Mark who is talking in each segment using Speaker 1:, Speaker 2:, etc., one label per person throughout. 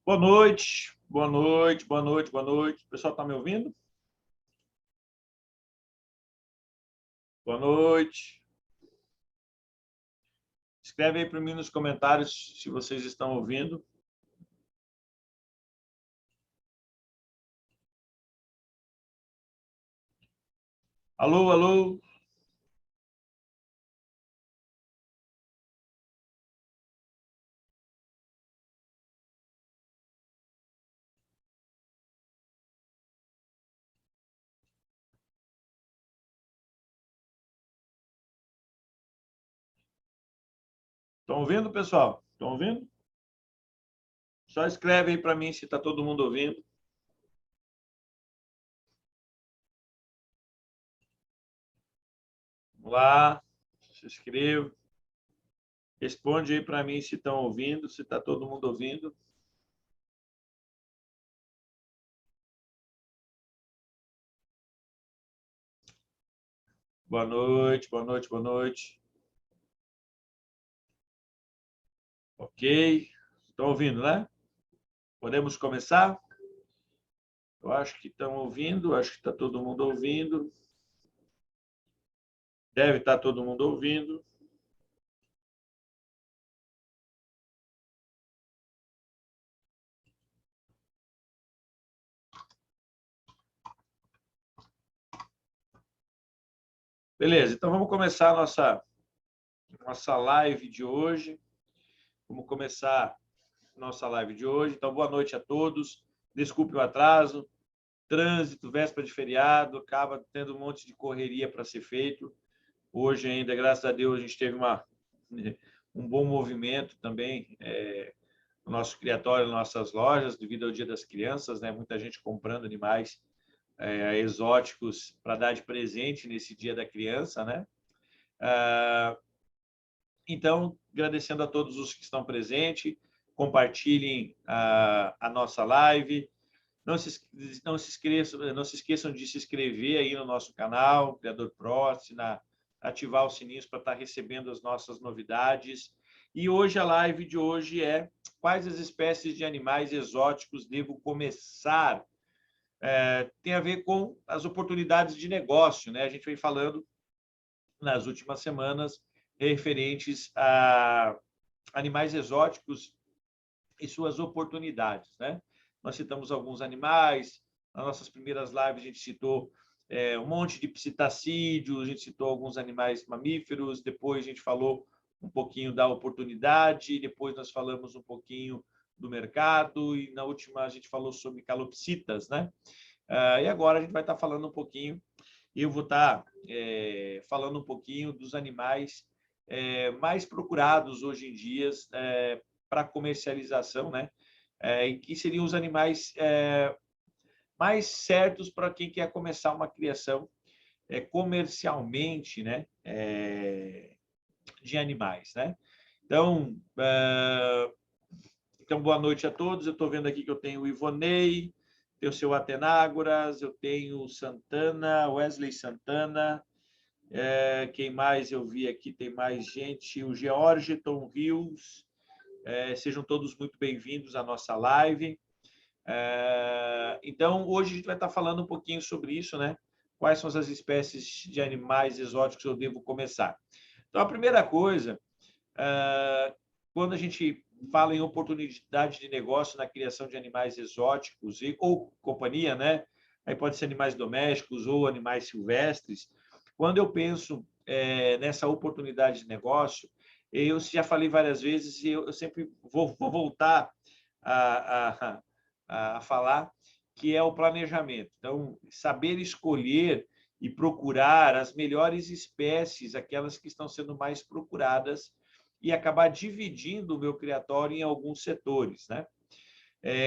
Speaker 1: Boa noite, boa noite, boa noite, boa noite. O pessoal está me ouvindo? Boa noite. Escreve aí para mim nos comentários se vocês estão ouvindo. Alô, alô. Estão ouvindo, pessoal? Estão ouvindo? Só escreve aí para mim se está todo mundo ouvindo. Vamos lá, se inscreva. Responde aí para mim se estão ouvindo, se está todo mundo ouvindo. Boa noite, boa noite, boa noite. Ok. Estão ouvindo, né? Podemos começar? Eu acho que estão ouvindo, acho que está todo mundo ouvindo. Deve estar todo mundo ouvindo. Beleza, então vamos começar a nossa live de hoje. Vamos começar nossa live de hoje. Então, boa noite a todos. Desculpe o atraso. Trânsito, véspera de feriado, acaba tendo um monte de correria para ser feito. Hoje ainda, graças a Deus, a gente teve um bom movimento também no nosso criatório, nas nossas lojas, devido ao Dia das Crianças, né? Muita gente comprando animais exóticos para dar de presente nesse Dia da Criança, né? Então, agradecendo a todos os que estão presentes, compartilhem a nossa live. Não se esqueçam de se inscrever aí no nosso canal, Criador Pro, ativar os sininhos para estar recebendo as nossas novidades. E hoje a live de hoje é quais as espécies de animais exóticos devo começar? Tem a ver com as oportunidades de negócio, né? A gente vem falando nas últimas semanas referentes a animais exóticos e suas oportunidades, né? Nós citamos alguns animais, nas nossas primeiras lives a gente citou um monte de psitacídeos, a gente citou alguns animais mamíferos, depois a gente falou um pouquinho da oportunidade, depois nós falamos um pouquinho do mercado e na última a gente falou sobre calopsitas, né? E agora a gente vai estar falando um pouquinho, eu vou estar falando um pouquinho dos animais mais procurados hoje em dia para comercialização, né? E que seriam os animais mais certos para quem quer começar uma criação comercialmente, né? De animais, né? Então, boa noite a todos. Eu estou vendo aqui que eu tenho o Ivonei, tenho o seu Atenágoras, eu tenho o Santana, Wesley Santana. Quem mais eu vi aqui? Tem mais gente. O Georgeton Rios. Sejam todos muito bem-vindos à nossa live. Então, hoje a gente vai estar falando um pouquinho sobre isso, né? Quais são as espécies de animais exóticos que eu devo começar? Então, a primeira coisa, quando a gente fala em oportunidade de negócio na criação de animais exóticos ou companhia, né? Aí pode ser animais domésticos ou animais silvestres. Quando eu penso nessa oportunidade de negócio, eu já falei várias vezes e eu sempre vou voltar a falar que é o planejamento. Então, saber escolher e procurar as melhores espécies, aquelas que estão sendo mais procuradas, e acabar dividindo o meu criatório em alguns setores, né?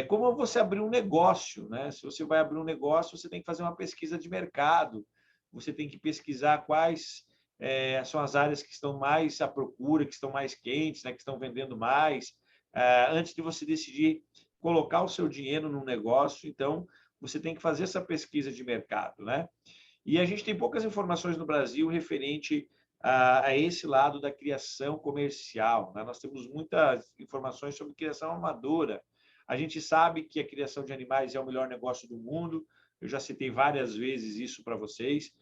Speaker 1: Como você abrir um negócio, né? Se você vai abrir um negócio, você tem que fazer uma pesquisa de mercado, você tem que pesquisar quais são as áreas que estão mais à procura, que estão mais quentes, né? Que estão vendendo mais, antes de você decidir colocar o seu dinheiro num negócio. Então, você tem que fazer essa pesquisa de mercado, né? E a gente tem poucas informações no Brasil referente a esse lado da criação comercial, né? Nós temos muitas informações sobre criação amadora, A gente sabe que a criação de animais é o melhor negócio do mundo, eu já citei várias vezes isso para vocês.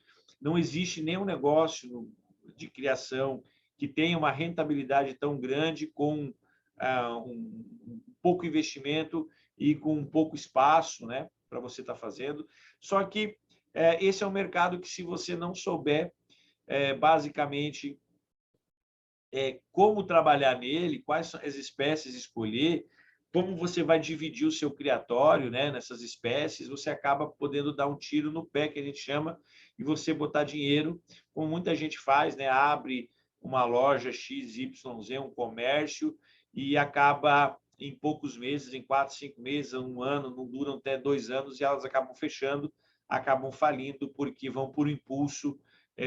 Speaker 1: Não existe nenhum negócio de criação que tenha uma rentabilidade tão grande com um pouco investimento e com um pouco espaço, né, para você estar fazendo. Só que esse é um mercado que, se você não souber basicamente como trabalhar nele, quais são as espécies escolher, como você vai dividir o seu criatório, né, nessas espécies, você acaba podendo dar um tiro no pé, que a gente chama, e você botar dinheiro, como muita gente faz, né, abre uma loja XYZ, um comércio, e acaba em poucos meses, em 4, 5 meses, um ano, não duram até 2 anos, e elas acabam fechando, acabam falindo, porque vão por impulso,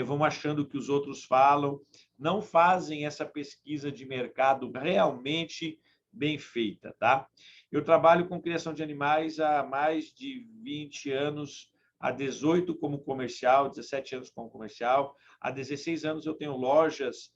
Speaker 1: vão achando que os outros falam, não fazem essa pesquisa de mercado realmente bem feita, tá? Eu trabalho com criação de animais há mais de 20 anos, há 18 como comercial, 17 anos como comercial, há 16 anos eu tenho lojas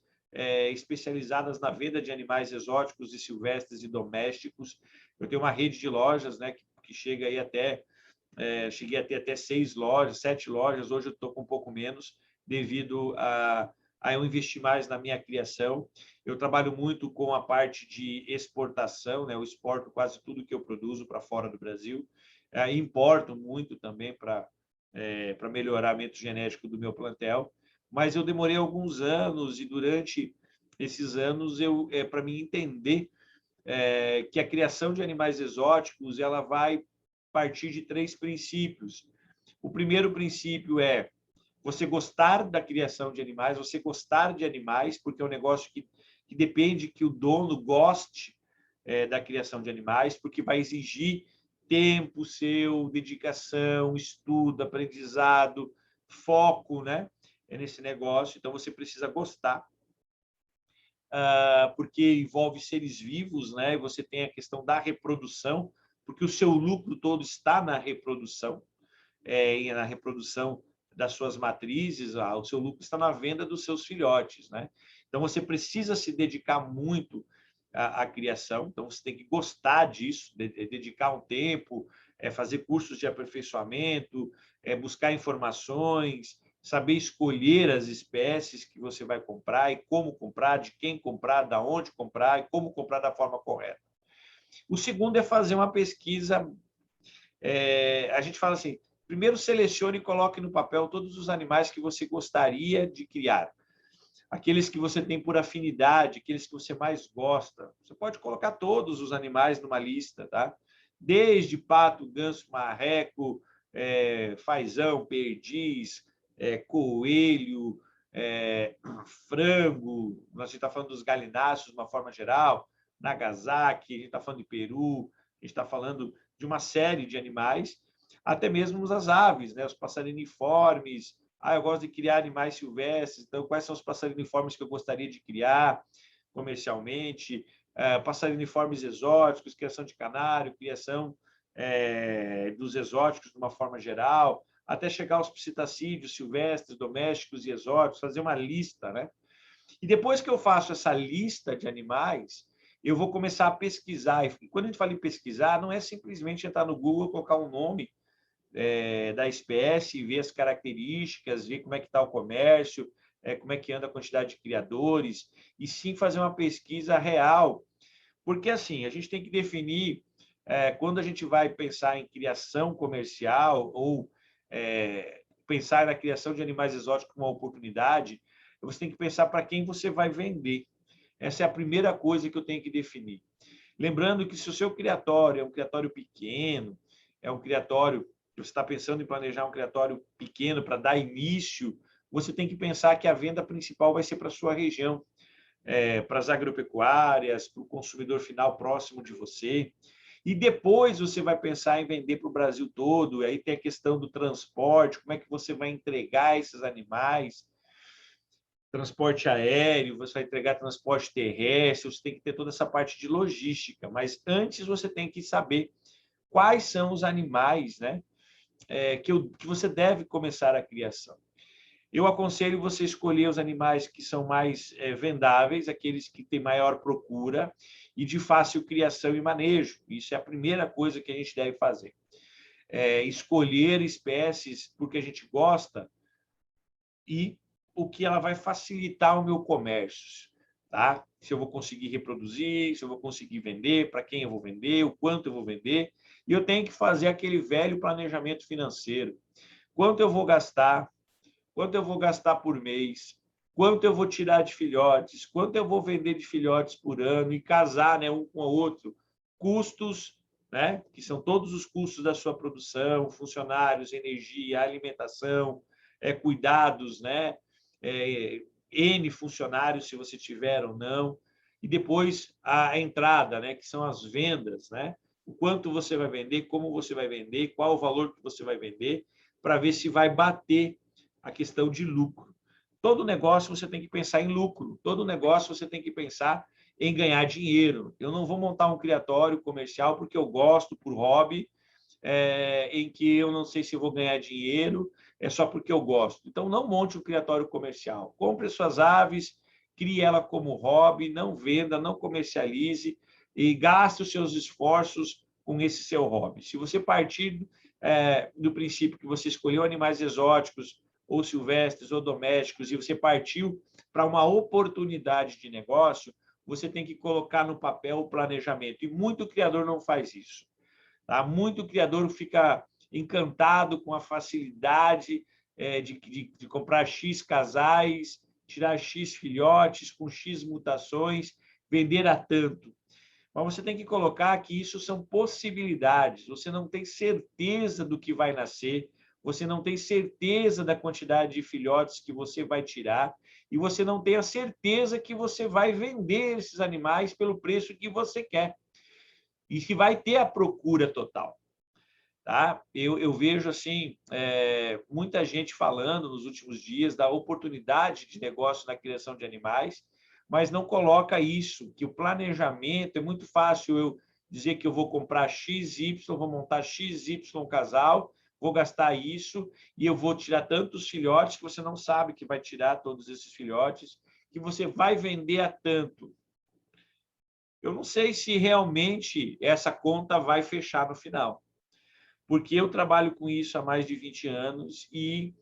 Speaker 1: especializadas na venda de animais exóticos e silvestres e domésticos. Eu tenho uma rede de lojas, né, que chega aí cheguei a ter até 6 lojas, 7 lojas, hoje eu estou com um pouco menos, devido a eu investir mais na minha criação. Eu trabalho muito com a parte de exportação, né? Eu exporto quase tudo que eu produzo para fora do Brasil. Importo muito também para melhoramento genético do meu plantel, mas eu demorei alguns anos, e durante esses anos, para mim entender que a criação de animais exóticos ela vai partir de 3 princípios. O primeiro princípio é você gostar da criação de animais, você gostar de animais, porque é um negócio que depende que o dono goste da criação de animais, porque vai exigir tempo seu, dedicação, estudo, aprendizado, foco, né, nesse negócio. Então, você precisa gostar, porque envolve seres vivos, né, e você tem a questão da reprodução, porque o seu lucro todo está na reprodução, na reprodução das suas matrizes, o seu lucro está na venda dos seus filhotes, né? Então, você precisa se dedicar muito à criação, então você tem que gostar disso, dedicar um tempo, fazer cursos de aperfeiçoamento, buscar informações, saber escolher as espécies que você vai comprar e como comprar, de quem comprar, de onde comprar e como comprar da forma correta. O segundo é fazer uma pesquisa. A gente fala assim, primeiro selecione e coloque no papel todos os animais que você gostaria de criar. Aqueles que você tem por afinidade, aqueles que você mais gosta. Você pode colocar todos os animais numa lista, tá? Desde pato, ganso, marreco, fazão, perdiz, coelho, frango. Nós está falando dos galináceos de uma forma geral, Nagasaki, a gente está falando de peru, a gente está falando de uma série de animais, até mesmo as aves, né? Os passarinhos-uniformes. Eu gosto de criar animais silvestres, então quais são os passarinhos-uniformes que eu gostaria de criar comercialmente? Passarinhos-uniformes exóticos, criação de canário, criação dos exóticos de uma forma geral, até chegar aos psitacídeos silvestres, domésticos e exóticos, fazer uma lista, né? E depois que eu faço essa lista de animais, eu vou começar a pesquisar. E quando a gente fala em pesquisar, não é simplesmente entrar no Google, colocar um nome da espécie, ver as características, ver como é que está o comércio, como é que anda a quantidade de criadores, e sim fazer uma pesquisa real. Porque, assim, a gente tem que definir, quando a gente vai pensar em criação comercial ou pensar na criação de animais exóticos como uma oportunidade, você tem que pensar para quem você vai vender. Essa é a primeira coisa que eu tenho que definir. Lembrando que, se o seu criatório é um criatório pequeno, é um criatório que você está pensando em planejar um criatório pequeno para dar início, você tem que pensar que a venda principal vai ser para a sua região, para as agropecuárias, para o consumidor final próximo de você. E depois você vai pensar em vender para o Brasil todo, e aí tem a questão do transporte, como é que você vai entregar esses animais, transporte aéreo, você vai entregar transporte terrestre, você tem que ter toda essa parte de logística, mas antes você tem que saber quais são os animais, né, que você deve começar a criação. Eu aconselho você escolher os animais que são mais vendáveis, aqueles que têm maior procura e de fácil criação e manejo. Isso é a primeira coisa que a gente deve fazer. Escolher espécies porque a gente gosta e o que ela vai facilitar o meu comércio, tá? Se eu vou conseguir reproduzir, se eu vou conseguir vender, para quem eu vou vender, o quanto eu vou vender. E eu tenho que fazer aquele velho planejamento financeiro. Quanto eu vou gastar? Quanto eu vou gastar por mês? Quanto eu vou tirar de filhotes? Quanto eu vou vender de filhotes por ano? E casar, né, um com o outro. Custos, né, que são todos os custos da sua produção, funcionários, energia, alimentação, cuidados, né, N funcionários, se você tiver ou não. E depois a entrada, né, que são as vendas, né? O quanto você vai vender, como você vai vender, qual o valor que você vai vender, para ver se vai bater a questão de lucro. Todo negócio você tem que pensar em lucro, todo negócio você tem que pensar em ganhar dinheiro. Eu não vou montar um criatório comercial porque eu gosto, por hobby, em que eu não sei se vou ganhar dinheiro, é só porque eu gosto. Então, não monte um criatório comercial. Compre suas aves, crie ela como hobby, não venda, não comercialize e gaste os seus esforços com esse seu hobby. Se você partir do princípio que você escolheu animais exóticos ou silvestres ou domésticos e você partiu para uma oportunidade de negócio, você tem que colocar no papel o planejamento. E muito criador não faz isso. Tá? Muito criador fica encantado com a facilidade de comprar X casais, tirar X filhotes com X mutações, vender a tanto. Mas você tem que colocar que isso são possibilidades. Você não tem certeza do que vai nascer, você não tem certeza da quantidade de filhotes que você vai tirar e você não tem a certeza que você vai vender esses animais pelo preço que você quer e que vai ter a procura total. Tá? Eu vejo assim muita gente falando nos últimos dias da oportunidade de negócio na criação de animais, mas não coloca isso, que o planejamento é muito fácil eu dizer que eu vou comprar XY, vou montar XY casal, vou gastar isso e eu vou tirar tantos filhotes que você não sabe que vai tirar todos esses filhotes, que você vai vender a tanto. Eu não sei se realmente essa conta vai fechar no final, porque eu trabalho com isso há mais de 20 anos e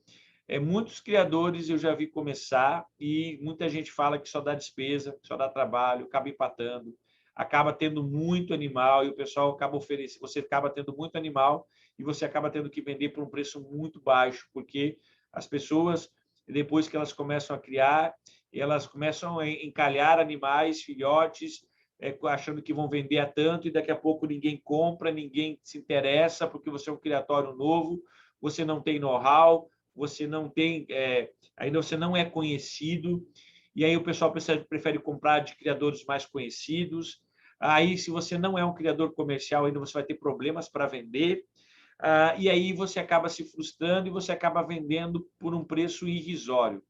Speaker 1: muitos criadores eu já vi começar e muita gente fala que só dá despesa, só dá trabalho, acaba empatando, acaba tendo muito animal e o pessoal acaba oferecendo, você acaba tendo muito animal e você acaba tendo que vender por um preço muito baixo, porque as pessoas, depois que elas começam a criar, elas começam a encalhar animais, filhotes, achando que vão vender a tanto e daqui a pouco ninguém compra, ninguém se interessa porque você é um criatório novo, você não tem know-how, você não tem, ainda você não é conhecido, e aí o pessoal prefere comprar de criadores mais conhecidos. Aí, se você não é um criador comercial, ainda você vai ter problemas para vender, e aí você acaba se frustrando e você acaba vendendo por um preço irrisório.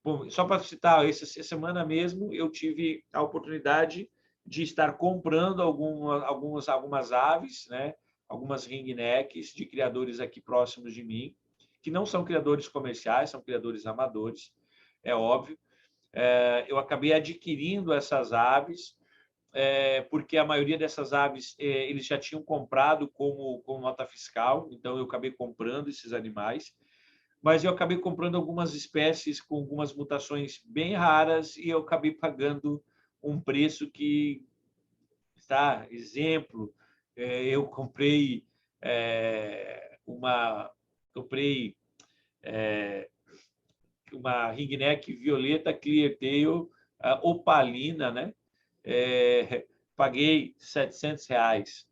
Speaker 1: Bom, só para citar, essa semana mesmo eu tive a oportunidade de estar comprando algumas aves, né? Algumas ringnecks de criadores aqui próximos de mim, que não são criadores comerciais, são criadores amadores, é óbvio. Eu acabei adquirindo essas aves, porque a maioria dessas aves eles já tinham comprado como nota fiscal, então eu acabei comprando esses animais, mas eu acabei comprando algumas espécies com algumas mutações bem raras e eu acabei pagando um preço que está exemplo. Eu comprei uma ringneck violeta cleartail opalina, né? Paguei R$ 700,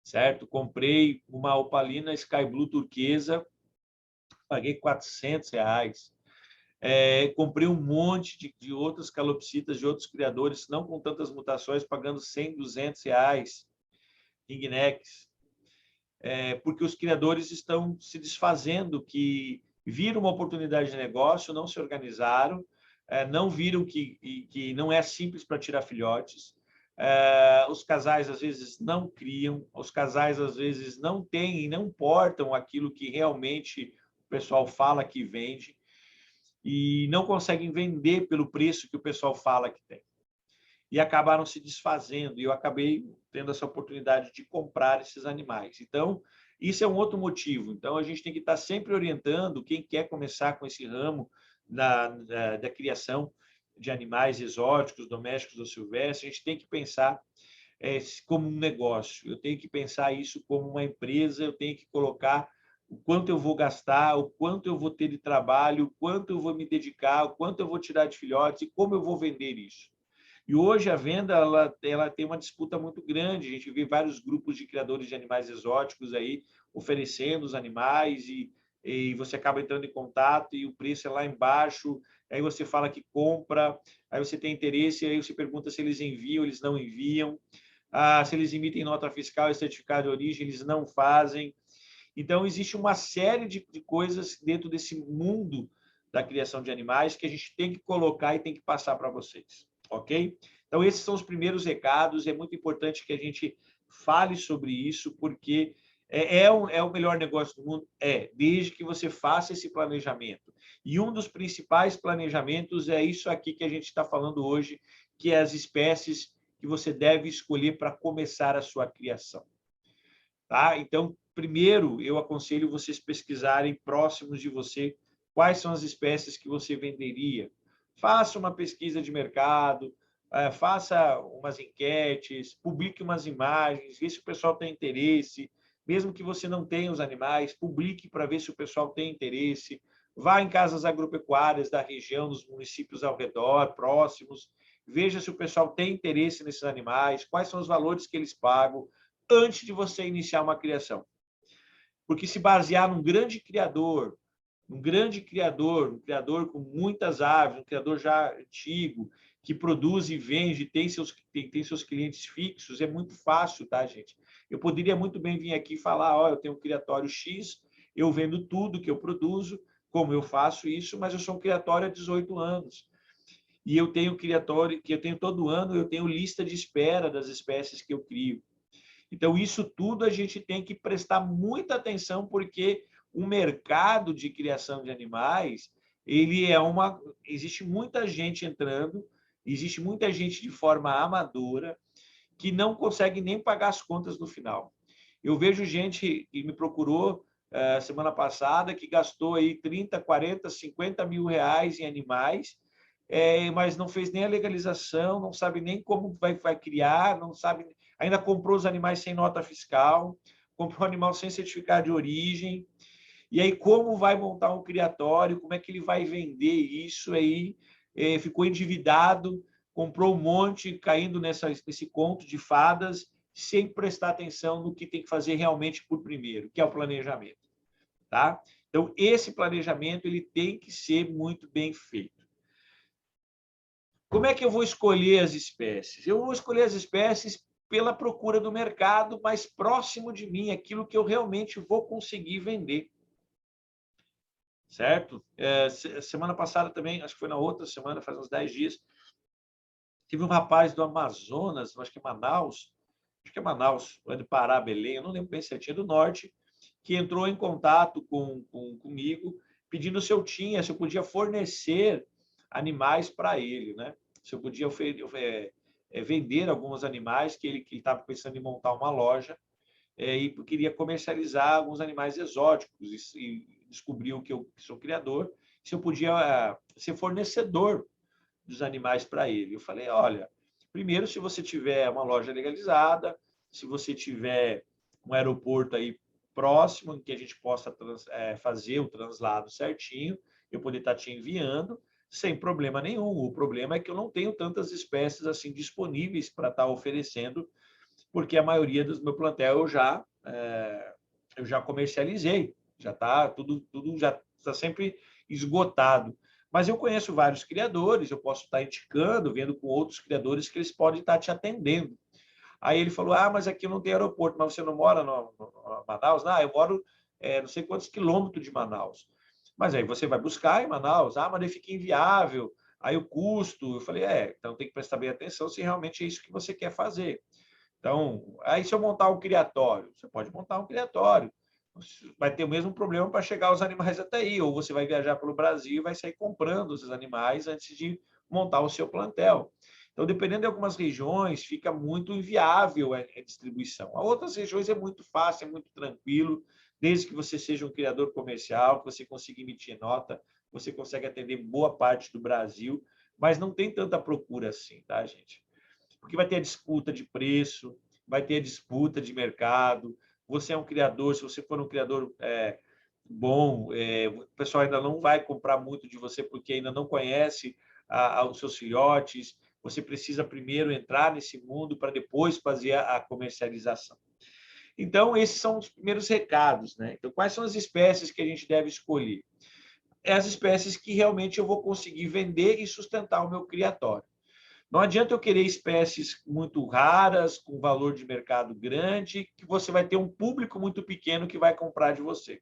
Speaker 1: certo? Comprei uma opalina sky blue turquesa, paguei R$ 400. Comprei um monte de outras calopsitas, de outros criadores, não com tantas mutações, pagando R$ 100, R$ 200, ringnecks, porque os criadores estão se desfazendo, que viram uma oportunidade de negócio, não se organizaram, não viram que não é simples para tirar filhotes. Os casais, às vezes, não criam, os casais, às vezes, não têm e não portam aquilo que realmente pessoal fala que vende e não conseguem vender pelo preço que o pessoal fala que tem. E acabaram se desfazendo, e eu acabei tendo essa oportunidade de comprar esses animais. Então, isso é um outro motivo. Então, a gente tem que estar sempre orientando quem quer começar com esse ramo da criação de animais exóticos, domésticos ou silvestres. A gente tem que pensar como um negócio. Eu tenho que pensar isso como uma empresa, eu tenho que colocar o quanto eu vou gastar, o quanto eu vou ter de trabalho, o quanto eu vou me dedicar, o quanto eu vou tirar de filhotes e como eu vou vender isso. E hoje a venda ela tem uma disputa muito grande. A gente vê vários grupos de criadores de animais exóticos aí oferecendo os animais e você acaba entrando em contato e o preço é lá embaixo. Aí você fala que compra, aí você tem interesse, aí você pergunta se eles enviam, eles não enviam. Se eles emitem nota fiscal e certificado de origem, eles não fazem. Então, existe uma série de coisas dentro desse mundo da criação de animais que a gente tem que colocar e tem que passar para vocês, ok? Então, esses são os primeiros recados. É muito importante que a gente fale sobre isso, porque é o melhor negócio do mundo? Desde que você faça esse planejamento. E um dos principais planejamentos é isso aqui que a gente está falando hoje, que é as espécies que você deve escolher para começar a sua criação. Tá? Então, primeiro, eu aconselho vocês pesquisarem próximos de você quais são as espécies que você venderia. Faça uma pesquisa de mercado, faça umas enquetes, publique umas imagens, vê se o pessoal tem interesse. Mesmo que você não tenha os animais, publique para ver se o pessoal tem interesse. Vá em casas agropecuárias da região, nos municípios ao redor, próximos. Veja se o pessoal tem interesse nesses animais, quais são os valores que eles pagam, antes de você iniciar uma criação. Porque se basear num grande criador, um criador com muitas aves, um criador já antigo, que produz e vende, tem seus clientes fixos, é muito fácil, tá, gente? Eu poderia muito bem vir aqui e falar, eu tenho um criatório X, eu vendo tudo que eu produzo, como eu faço isso, mas eu sou um criatório há 18 anos. E eu tenho criatório, que eu tenho todo ano, eu tenho lista de espera das espécies que eu crio. Então, isso tudo a gente tem que prestar muita atenção, porque o mercado de criação de animais, existe muita gente entrando, existe muita gente de forma amadora que não consegue nem pagar as contas no final. Eu vejo gente que me procurou semana passada que gastou aí 30, 40, 50 mil reais em animais, mas não fez nem a legalização, não sabe nem como vai criar, não sabe, ainda comprou os animais sem nota fiscal, comprou o animal sem certificado de origem, e aí como vai montar um criatório, como é que ele vai vender isso aí, ficou endividado, comprou um monte, caindo nesse conto de fadas, sem prestar atenção no que tem que fazer realmente por primeiro, que é o planejamento. Tá? Então, esse planejamento ele tem que ser muito bem feito. Como é que eu vou escolher as espécies? Eu vou escolher as espécies pela procura do mercado mais próximo de mim, aquilo que eu realmente vou conseguir vender. Certo? Semana passada também, acho que foi na outra semana, faz uns 10 dias, tive um rapaz do Amazonas, acho que é Manaus, ou é de Pará, Belém, eu não lembro bem certinho, do norte, que entrou em contato comigo, pedindo se eu podia fornecer animais para ele, né? Se eu podia vender alguns animais, que ele estava pensando em montar uma loja, e queria comercializar alguns animais exóticos, e descobriu que eu sou criador, se eu podia ser fornecedor dos animais para ele. Eu falei, olha, primeiro, se você tiver uma loja legalizada, se você tiver um aeroporto aí próximo, em que a gente possa fazer o translado certinho, eu poder estar te enviando, sem problema nenhum. O problema é que eu não tenho tantas espécies assim disponíveis para estar oferecendo, porque a maioria do meu plantel eu já comercializei, já está tudo já está sempre esgotado. Mas eu conheço vários criadores, eu posso estar indicando, vendo com outros criadores que eles podem estar te atendendo. Aí ele falou, mas aqui não tem aeroporto, mas você não mora no Manaus? Não, eu moro não sei quantos quilômetros de Manaus. Mas aí você vai buscar em Manaus, mas aí fica inviável, aí o custo. Eu falei, então tem que prestar bem atenção se realmente é isso que você quer fazer. Então, aí se eu montar um criatório, você pode montar um criatório. vai ter o mesmo problema para chegar os animais até aí, ou você vai viajar pelo Brasil e vai sair comprando esses animais antes de montar o seu plantel. Então, dependendo de algumas regiões, fica muito inviável a distribuição. A outras regiões é muito fácil, é muito tranquilo, desde que você seja um criador comercial, que você consiga emitir nota, você consegue atender boa parte do Brasil, mas não tem tanta procura assim, tá, gente? Porque vai ter a disputa de preço, vai ter a disputa de mercado. Você é um criador, se você for um criador bom, o pessoal ainda não vai comprar muito de você porque ainda não conhece os seus filhotes. Você precisa primeiro entrar nesse mundo para depois fazer a comercialização. Então, esses são os primeiros recados, né? Então, quais são as espécies que a gente deve escolher? É as espécies que realmente eu vou conseguir vender e sustentar o meu criatório. Não adianta eu querer espécies muito raras, com valor de mercado grande, que você vai ter um público muito pequeno que vai comprar de você.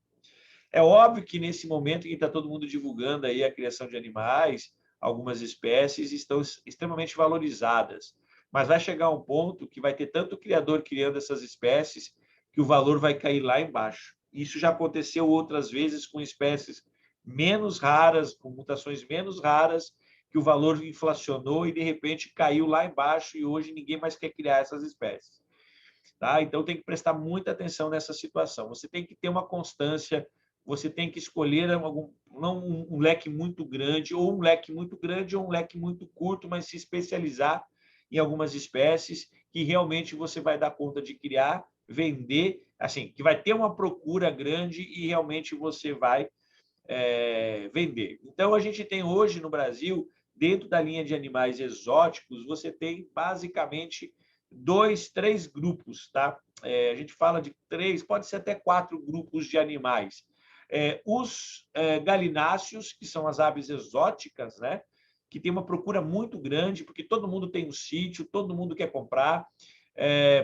Speaker 1: É óbvio que nesse momento que está todo mundo divulgando aí a criação de animais, algumas espécies estão extremamente valorizadas, mas vai chegar um ponto que vai ter tanto criador criando essas espécies que o valor vai cair lá embaixo. Isso já aconteceu outras vezes com espécies menos raras, com mutações menos raras, que o valor inflacionou e de repente caiu lá embaixo e hoje ninguém mais quer criar essas espécies. Tá? Então tem que prestar muita atenção nessa situação. Você tem que ter uma constância, você tem que escolher não um leque muito grande, ou um leque muito grande, ou um leque muito curto, mas se especializar em algumas espécies que realmente você vai dar conta de criar, vender, assim, que vai ter uma procura grande e realmente você vai vender. Então, a gente tem hoje no Brasil, dentro da linha de animais exóticos, você tem basicamente 2, 3 grupos, tá? A gente fala de 3, pode ser até 4 grupos de animais. Os galináceos, que são as aves exóticas, né? Que tem uma procura muito grande, porque todo mundo tem um sítio, todo mundo quer comprar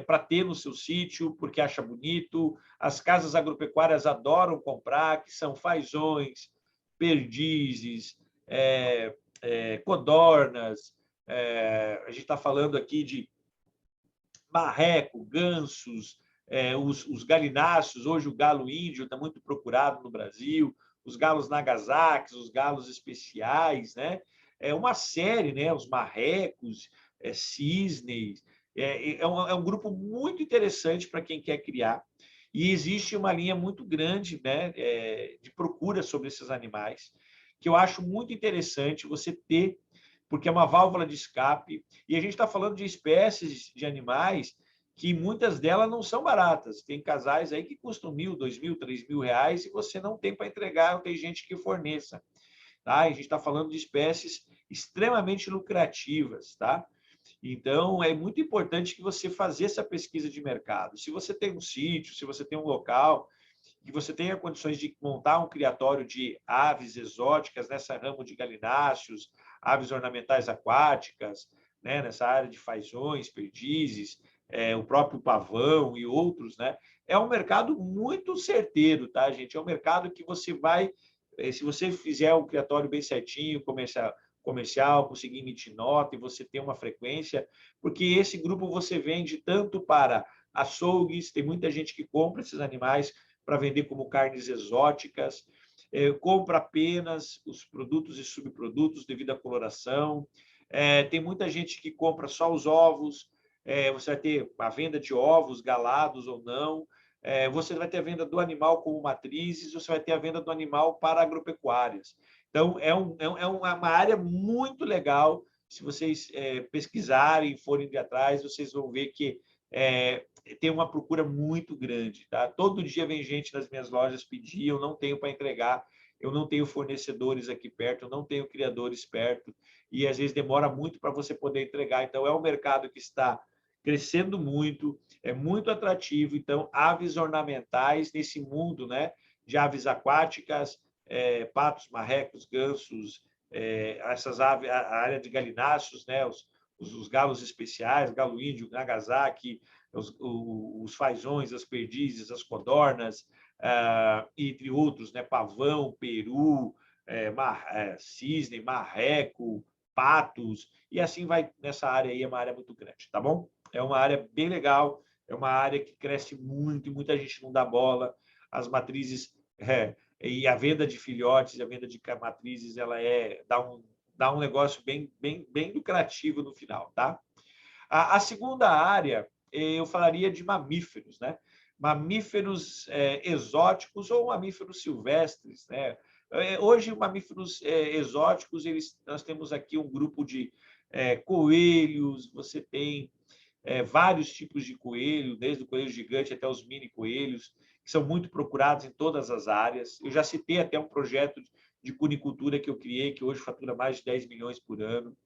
Speaker 1: para ter no seu sítio, porque acha bonito. As casas agropecuárias adoram comprar, que são fazões, perdizes, codornas. A gente está falando aqui de marreco, gansos, os galináceos. Hoje o galo índio está muito procurado no Brasil, os galos Nagasaki, os galos especiais, né? É uma série, né? Os marrecos, cisnes. É um grupo muito interessante para quem quer criar. E existe uma linha muito grande, né, de procura sobre esses animais, que eu acho muito interessante você ter, porque é uma válvula de escape. E a gente está falando de espécies de animais que muitas delas não são baratas. Tem casais aí que custam R$ 1.000, R$ 2.000, R$ 3.000 e você não tem para entregar, não tem gente que forneça. Tá? A gente está falando de espécies extremamente lucrativas, tá? Então, é muito importante que você faça essa pesquisa de mercado. Se você tem um sítio, se você tem um local, que você tenha condições de montar um criatório de aves exóticas nessa ramo de galináceos, aves ornamentais aquáticas, né, nessa área de fazões, perdizes, o próprio pavão e outros, né? É um mercado muito certeiro, tá, gente? É um mercado que você vai, se você fizer um criatório bem certinho, comercial, conseguir emitir nota e você ter uma frequência, porque esse grupo você vende tanto para açougues, tem muita gente que compra esses animais para vender como carnes exóticas, compra apenas os produtos e subprodutos devido à coloração, tem muita gente que compra só os ovos, você vai ter a venda de ovos galados ou não, você vai ter a venda do animal como matrizes, você vai ter a venda do animal para agropecuárias. Então, é uma área muito legal. Se vocês pesquisarem, forem de atrás, vocês vão ver que tem uma procura muito grande. Tá? Todo dia vem gente nas minhas lojas pedir, eu não tenho para entregar, eu não tenho fornecedores aqui perto, eu não tenho criadores perto, e às vezes demora muito para você poder entregar. Então, é um mercado que está crescendo muito, é muito atrativo. Então, aves ornamentais nesse mundo, né, de aves aquáticas, patos, marrecos, gansos, essas aves, a área de galináceos, né, os galos especiais, galo índio, Nagasaki, os fazões, as perdizes, as codornas, entre outros, né, pavão, peru, cisne, marreco, patos, e assim vai nessa área aí, é uma área muito grande, tá bom? É uma área bem legal, é uma área que cresce muito e muita gente não dá bola. as matrizes e a venda de filhotes, a venda de matrizes, ela dá um negócio bem lucrativo no final, tá? A segunda área, eu falaria de mamíferos, né? Mamíferos exóticos ou mamíferos silvestres, né? Hoje, mamíferos exóticos, nós temos aqui um grupo de coelhos, você tem vários tipos de coelho, desde o coelho gigante até os mini coelhos, que são muito procurados em todas as áreas. Eu já citei até um projeto de cunicultura que eu criei, que hoje fatura mais de 10 milhões por ano.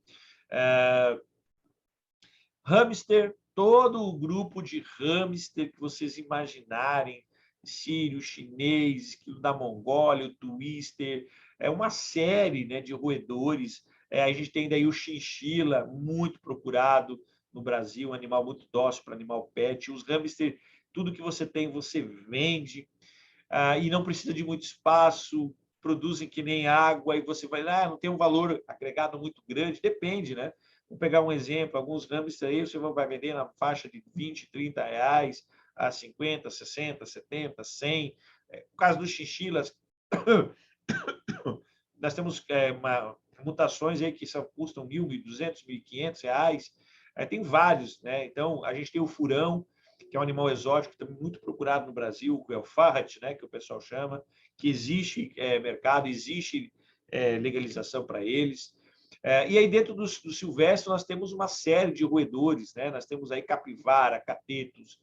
Speaker 1: Hamster, todo o grupo de hamster que vocês imaginarem, sírio, chinês, esquilo da Mongólia, o twister, é uma série, né, de roedores. A gente tem daí o chinchila, muito procurado no Brasil, um animal muito dócil para animal pet. Os hamster, tudo que você tem, você vende, e não precisa de muito espaço, produzem que nem água, e você vai lá, não tem um valor agregado muito grande, depende, né? Vou pegar um exemplo, alguns hamsters aí você vai vender na faixa de 20, 30 reais, a 50, 60, 70, 100. No caso dos chinchilas, nós temos mutações aí que custam 1.200, 1.500 reais. Tem vários, né? Então, a gente tem o furão, que é um animal exótico também muito procurado no Brasil, que é o farrat, né, que o pessoal chama, que existe mercado, existe legalização para eles. E aí, dentro do silvestre, nós temos uma série de roedores, né? Nós temos aí capivara, catetos,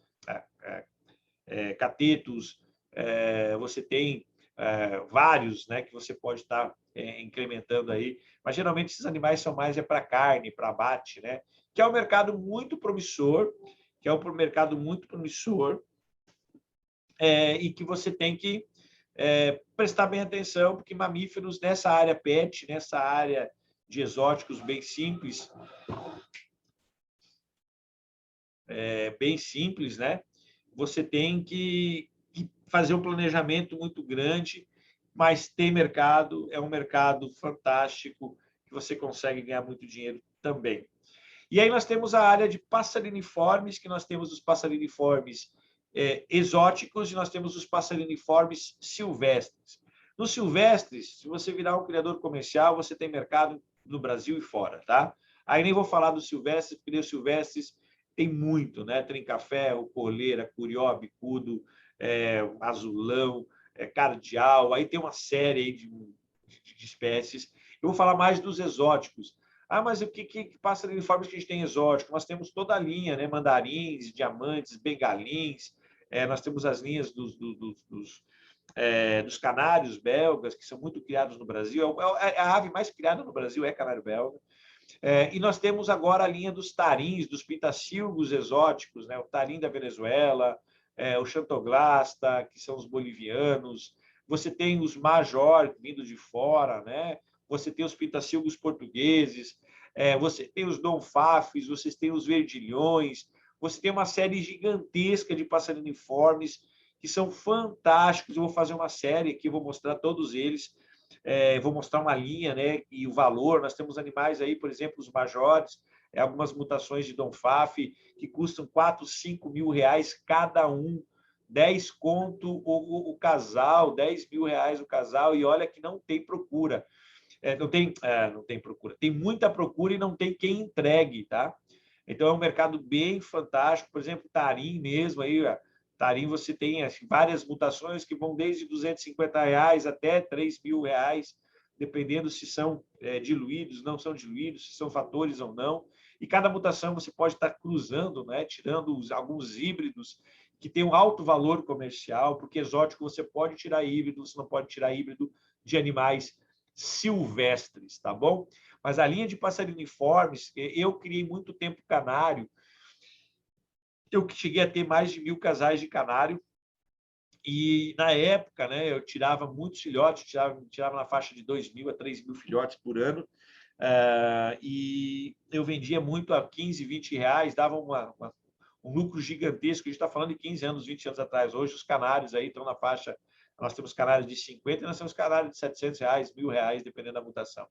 Speaker 1: você tem vários, né, que você pode estar incrementando aí. Mas, geralmente, esses animais são mais para carne, para abate, né? Que é um mercado muito promissor, e que você tem que prestar bem atenção, porque mamíferos nessa área pet, nessa área de exóticos bem simples, né? Você tem que fazer um planejamento muito grande, mas tem mercado, é um mercado fantástico, que você consegue ganhar muito dinheiro também. E aí nós temos a área de passeriniformes, que nós temos os passeriniformes exóticos e nós temos os passeriniformes silvestres. Nos silvestres, se você virar um criador comercial, você tem mercado no Brasil e fora, tá? Aí nem vou falar dos silvestres, porque os silvestres tem muito, né? Trinca-ferro, coleira, curió, bicudo, azulão, cardeal, aí tem uma série aí de espécies. Eu vou falar mais dos exóticos. Mas o que passeriniformes que a gente tem exótico? Nós temos toda a linha, né? Mandarins, diamantes, bengalins, nós temos as linhas dos canários belgas, que são muito criados no Brasil. A ave mais criada no Brasil é canário belga. E nós temos agora a linha dos tarins, dos pitacilgos exóticos, né? O tarim da Venezuela, o chantoglasta, que são os bolivianos. Você tem os major, vindo de fora, né? Você tem os pitacilgos portugueses, você tem os donfafes, você tem os verdilhões, você tem uma série gigantesca de passeriniformes que são fantásticos. Eu vou fazer uma série aqui, vou mostrar todos eles. Vou mostrar uma linha, né, e o valor. Nós temos animais aí, por exemplo, os majores, algumas mutações de donfaf que custam 4, 5 mil reais cada um, 10 conto o casal, 10 mil reais o casal, e olha que não tem procura. Não tem procura. Tem muita procura e não tem quem entregue, tá? Então, é um mercado bem fantástico. Por exemplo, tarim mesmo, aí, tarim você tem várias mutações que vão desde R$250 até R$3.000, dependendo se são diluídos, não são diluídos, se são fatores ou não. E cada mutação você pode estar cruzando, né? Tirando alguns híbridos que têm um alto valor comercial, porque exótico você pode tirar híbrido, você não pode tirar híbrido de animais silvestres, tá bom? Mas a linha de passeriniformes, eu criei muito tempo canário. Eu cheguei a ter mais de 1.000 casais de canário. E, na época, né, eu tirava muitos filhotes, tirava na faixa de 2.000 a 3.000 filhotes por ano. E eu vendia muito a 15, 20 reais, dava um lucro gigantesco. A gente está falando de 15 anos, 20 anos atrás. Hoje, os canários aí estão na faixa... Nós temos canários de 50 e nós temos canários de 700 reais, R$1.000, dependendo da mutação.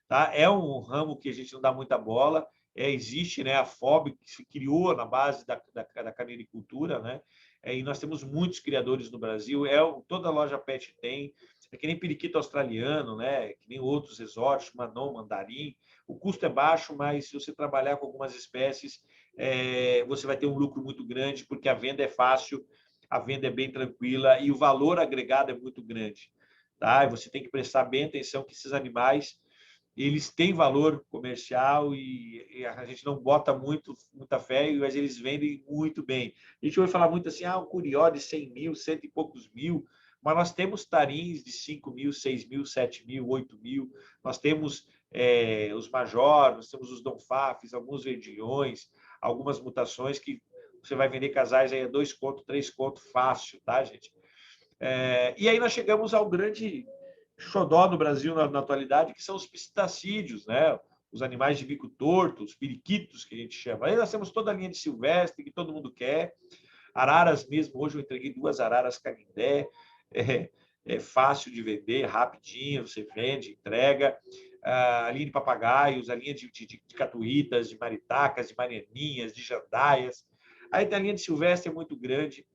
Speaker 1: Tá? É um ramo que a gente não dá muita bola. existe, né, a FOB, que se criou na base da carneicultura, né? E nós temos muitos criadores no Brasil, toda loja pet tem, é que nem periquito australiano, né? Que nem outros exóticos, manon, mandarim. O custo é baixo, mas se você trabalhar com algumas espécies, você vai ter um lucro muito grande, porque a venda é fácil, a venda é bem tranquila e o valor agregado é muito grande. Tá? E você tem que prestar bem atenção que esses animais eles têm valor comercial e a gente não bota muita fé, mas eles vendem muito bem. A gente ouve falar muito assim, o curió de 100 mil, cento e poucos mil, mas nós temos tarins de 5 mil, 6 mil, 7 mil, 8 mil, nós temos os major, nós temos os donfafes, alguns verdilhões, algumas mutações que você vai vender casais aí a 2 conto, 3 conto fácil, tá, gente? E aí nós chegamos ao grande xodó no Brasil na atualidade, que são os pistacídeos, né? Os animais de bico torto, os periquitos, que a gente chama. Aí nós temos toda a linha de silvestre, que todo mundo quer. Araras mesmo, hoje eu entreguei 2 araras canindé. É fácil de vender, rapidinho, você vende, entrega. A linha de papagaios, a linha de catuítas, de maritacas, de marianinhas, de jandaias. Aí tem a linha de silvestre, é muito grande.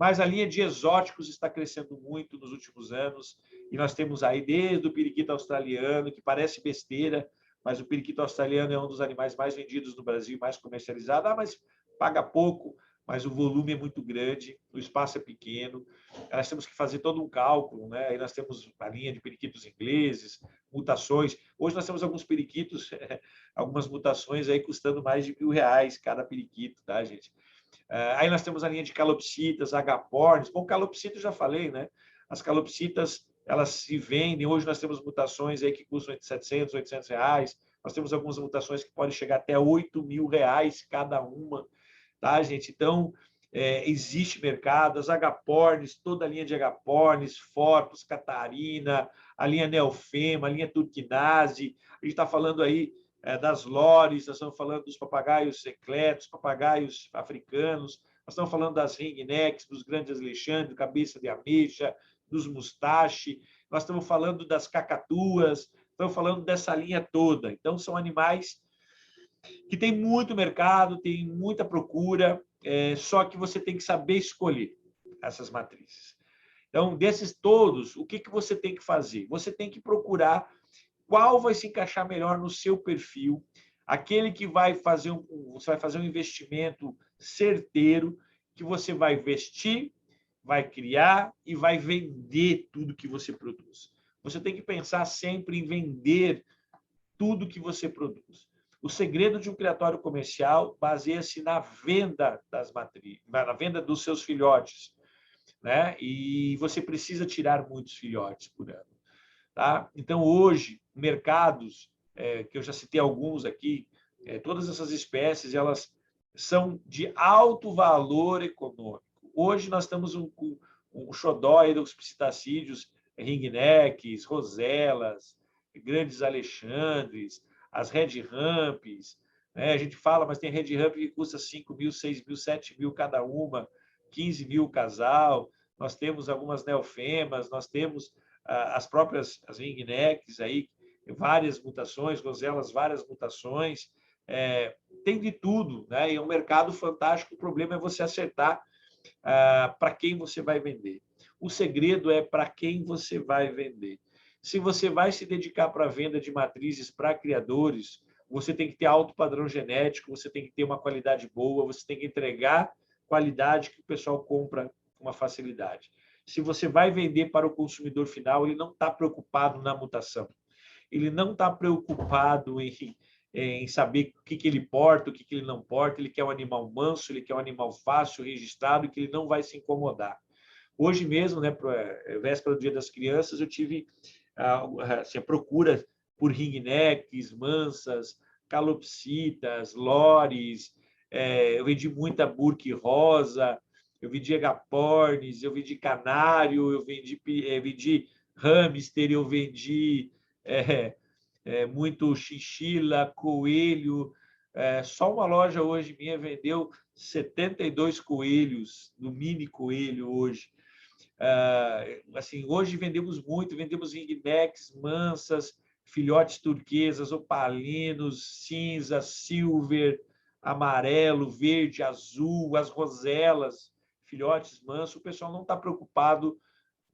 Speaker 1: Mas a linha de exóticos está crescendo muito nos últimos anos. E nós temos aí desde o periquito australiano, que parece besteira, mas o periquito australiano é um dos animais mais vendidos no Brasil, mais comercializado. Mas paga pouco, mas o volume é muito grande, o espaço é pequeno. Nós temos que fazer todo um cálculo, né? Aí nós temos a linha de periquitos ingleses, mutações. Hoje nós temos alguns periquitos, algumas mutações aí custando mais de R$1.000 cada periquito, tá, gente? Aí nós temos a linha de calopsitas, agapornis. Bom, calopsita eu já falei, né? As calopsitas, elas se vendem. Hoje nós temos mutações aí que custam entre 700, R$800. Nós temos algumas mutações que podem chegar até R$8.000 cada uma, tá, gente? Então, existe mercado. As agapornis, toda a linha de agapornis, Fortus, Catarina, a linha Neofema, a linha Turquinase. A gente está falando aí das lores, nós estamos falando dos papagaios secletos, papagaios africanos, nós estamos falando das ringnecks, dos grandes Alexandre, cabeça de ameixa, dos mustache, nós estamos falando das cacatuas, estamos falando dessa linha toda. Então, são animais que têm muito mercado, tem muita procura, só que você tem que saber escolher essas matrizes. Então, desses todos, o que você tem que fazer? Você tem que procurar qual vai se encaixar melhor no seu perfil, aquele que você vai fazer um investimento certeiro, que você vai investir, vai criar e vai vender tudo que você produz. Você tem que pensar sempre em vender tudo que você produz. O segredo de um criatório comercial baseia-se na venda das matrizes, na venda dos seus filhotes, né? E você precisa tirar muitos filhotes por ano. Tá? Então, hoje, mercados, que eu já citei alguns aqui, todas essas espécies, elas são de alto valor econômico. Hoje, nós temos um xodó aí dos psitacídeos, ringnecks, roselas, grandes alexandres, as red ramps, né? A gente fala, mas tem red ramp que custa 5 mil, 6 mil, 7 mil cada uma, 15 mil casal. Nós temos algumas neofemas, nós temos as próprias as ringnecks aí, várias mutações, roselas, várias mutações, tem de tudo, né? E é um mercado fantástico. O problema é você acertar para quem você vai vender. O segredo é para quem você vai vender. Se você vai se dedicar para a venda de matrizes para criadores, você tem que ter alto padrão genético, você tem que ter uma qualidade boa, você tem que entregar qualidade que o pessoal compra com uma facilidade. Se você vai vender para o consumidor final, ele não está preocupado na mutação. Ele não está preocupado em saber o que ele porta, o que ele não porta. Ele quer um animal manso, ele quer um animal fácil, registrado, que ele não vai se incomodar. Hoje mesmo, né, véspera do Dia das Crianças, eu tive assim, a procura por ringnecks, mansas, calopsitas, lores. Eu vendi muita burque rosa, eu vendi agapornis, eu vendi canário, eu vendi hamster, eu vendi muito chinchila, coelho. Só uma loja hoje minha vendeu 72 coelhos, no mini coelho hoje. Assim, hoje vendemos muito, vendemos ringnecks, mansas, filhotes turquesas, opalinos, cinza, silver, amarelo, verde, azul, as roselas, filhotes mansos. O pessoal não está preocupado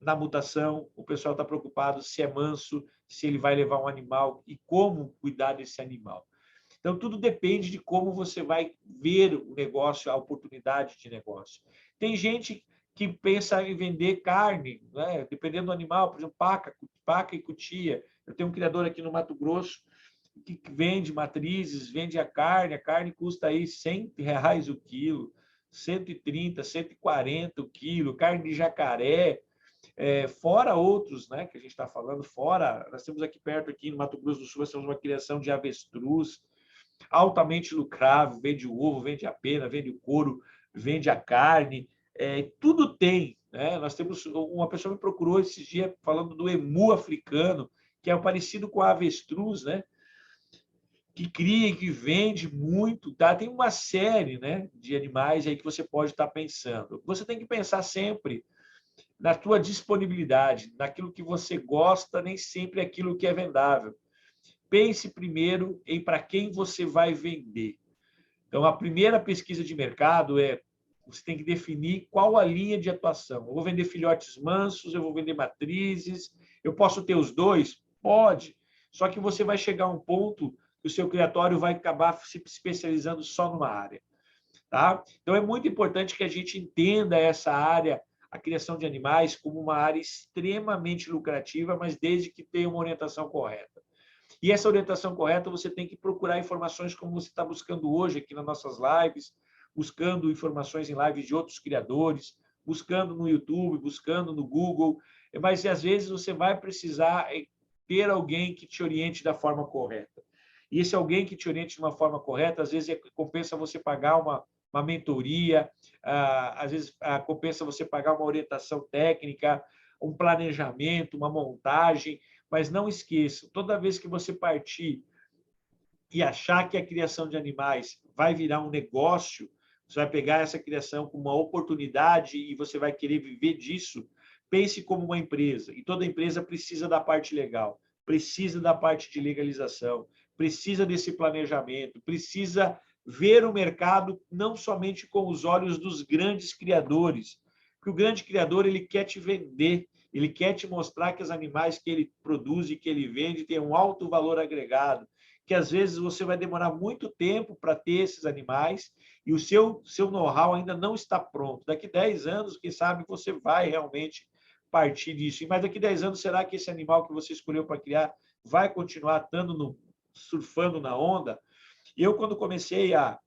Speaker 1: na mutação, o pessoal está preocupado se é manso, se ele vai levar um animal e como cuidar desse animal. Então, tudo depende de como você vai ver o negócio, a oportunidade de negócio. Tem gente que pensa em vender carne, né? Dependendo do animal, por exemplo, paca e cutia. Eu tenho um criador aqui no Mato Grosso que vende matrizes, vende a carne custa aí R$ 100 o quilo, 130, 140 o quilo, carne de jacaré, fora outros, né, que a gente está falando, nós temos aqui perto, aqui no Mato Grosso do Sul, nós temos uma criação de avestruz, altamente lucrável, vende o ovo, vende a pena, vende o couro, vende a carne, tudo tem. Né? Nós temos, uma pessoa me procurou esses dias falando do emu africano, que é parecido com a avestruz, né? Que cria e que vende muito. Tá? Tem uma série, né, de animais aí que você pode estar pensando. Você tem que pensar sempre na tua disponibilidade, naquilo que você gosta, nem sempre aquilo que é vendável. Pense primeiro em para quem você vai vender. Então, a primeira pesquisa de mercado você tem que definir qual a linha de atuação. Eu vou vender filhotes mansos, eu vou vender matrizes, eu posso ter os dois? Pode. Só que você vai chegar a um ponto que o seu criatório vai acabar se especializando só numa área. Tá? Então, é muito importante que a gente entenda essa área, a criação de animais, como uma área extremamente lucrativa, mas desde que tenha uma orientação correta. E essa orientação correta, você tem que procurar informações como você está buscando hoje aqui nas nossas lives, buscando informações em lives de outros criadores, buscando no YouTube, buscando no Google, mas às vezes você vai precisar ter alguém que te oriente da forma correta. E esse alguém que te oriente de uma forma correta, às vezes compensa você pagar uma mentoria, às vezes compensa você pagar uma orientação técnica, um planejamento, uma montagem, mas não esqueça, toda vez que você partir e achar que a criação de animais vai virar um negócio, você vai pegar essa criação como uma oportunidade e você vai querer viver disso, pense como uma empresa. E toda empresa precisa da parte legal, precisa da parte de legalização, precisa desse planejamento, precisa ver o mercado não somente com os olhos dos grandes criadores, porque o grande criador ele quer te vender, ele quer te mostrar que os animais que ele produz e que ele vende têm um alto valor agregado, que às vezes você vai demorar muito tempo para ter esses animais e o seu know-how ainda não está pronto. Daqui 10 anos, quem sabe, você vai realmente partir disso. Mas daqui 10 anos, será que esse animal que você escolheu para criar vai continuar surfando na onda? Eu, quando comecei há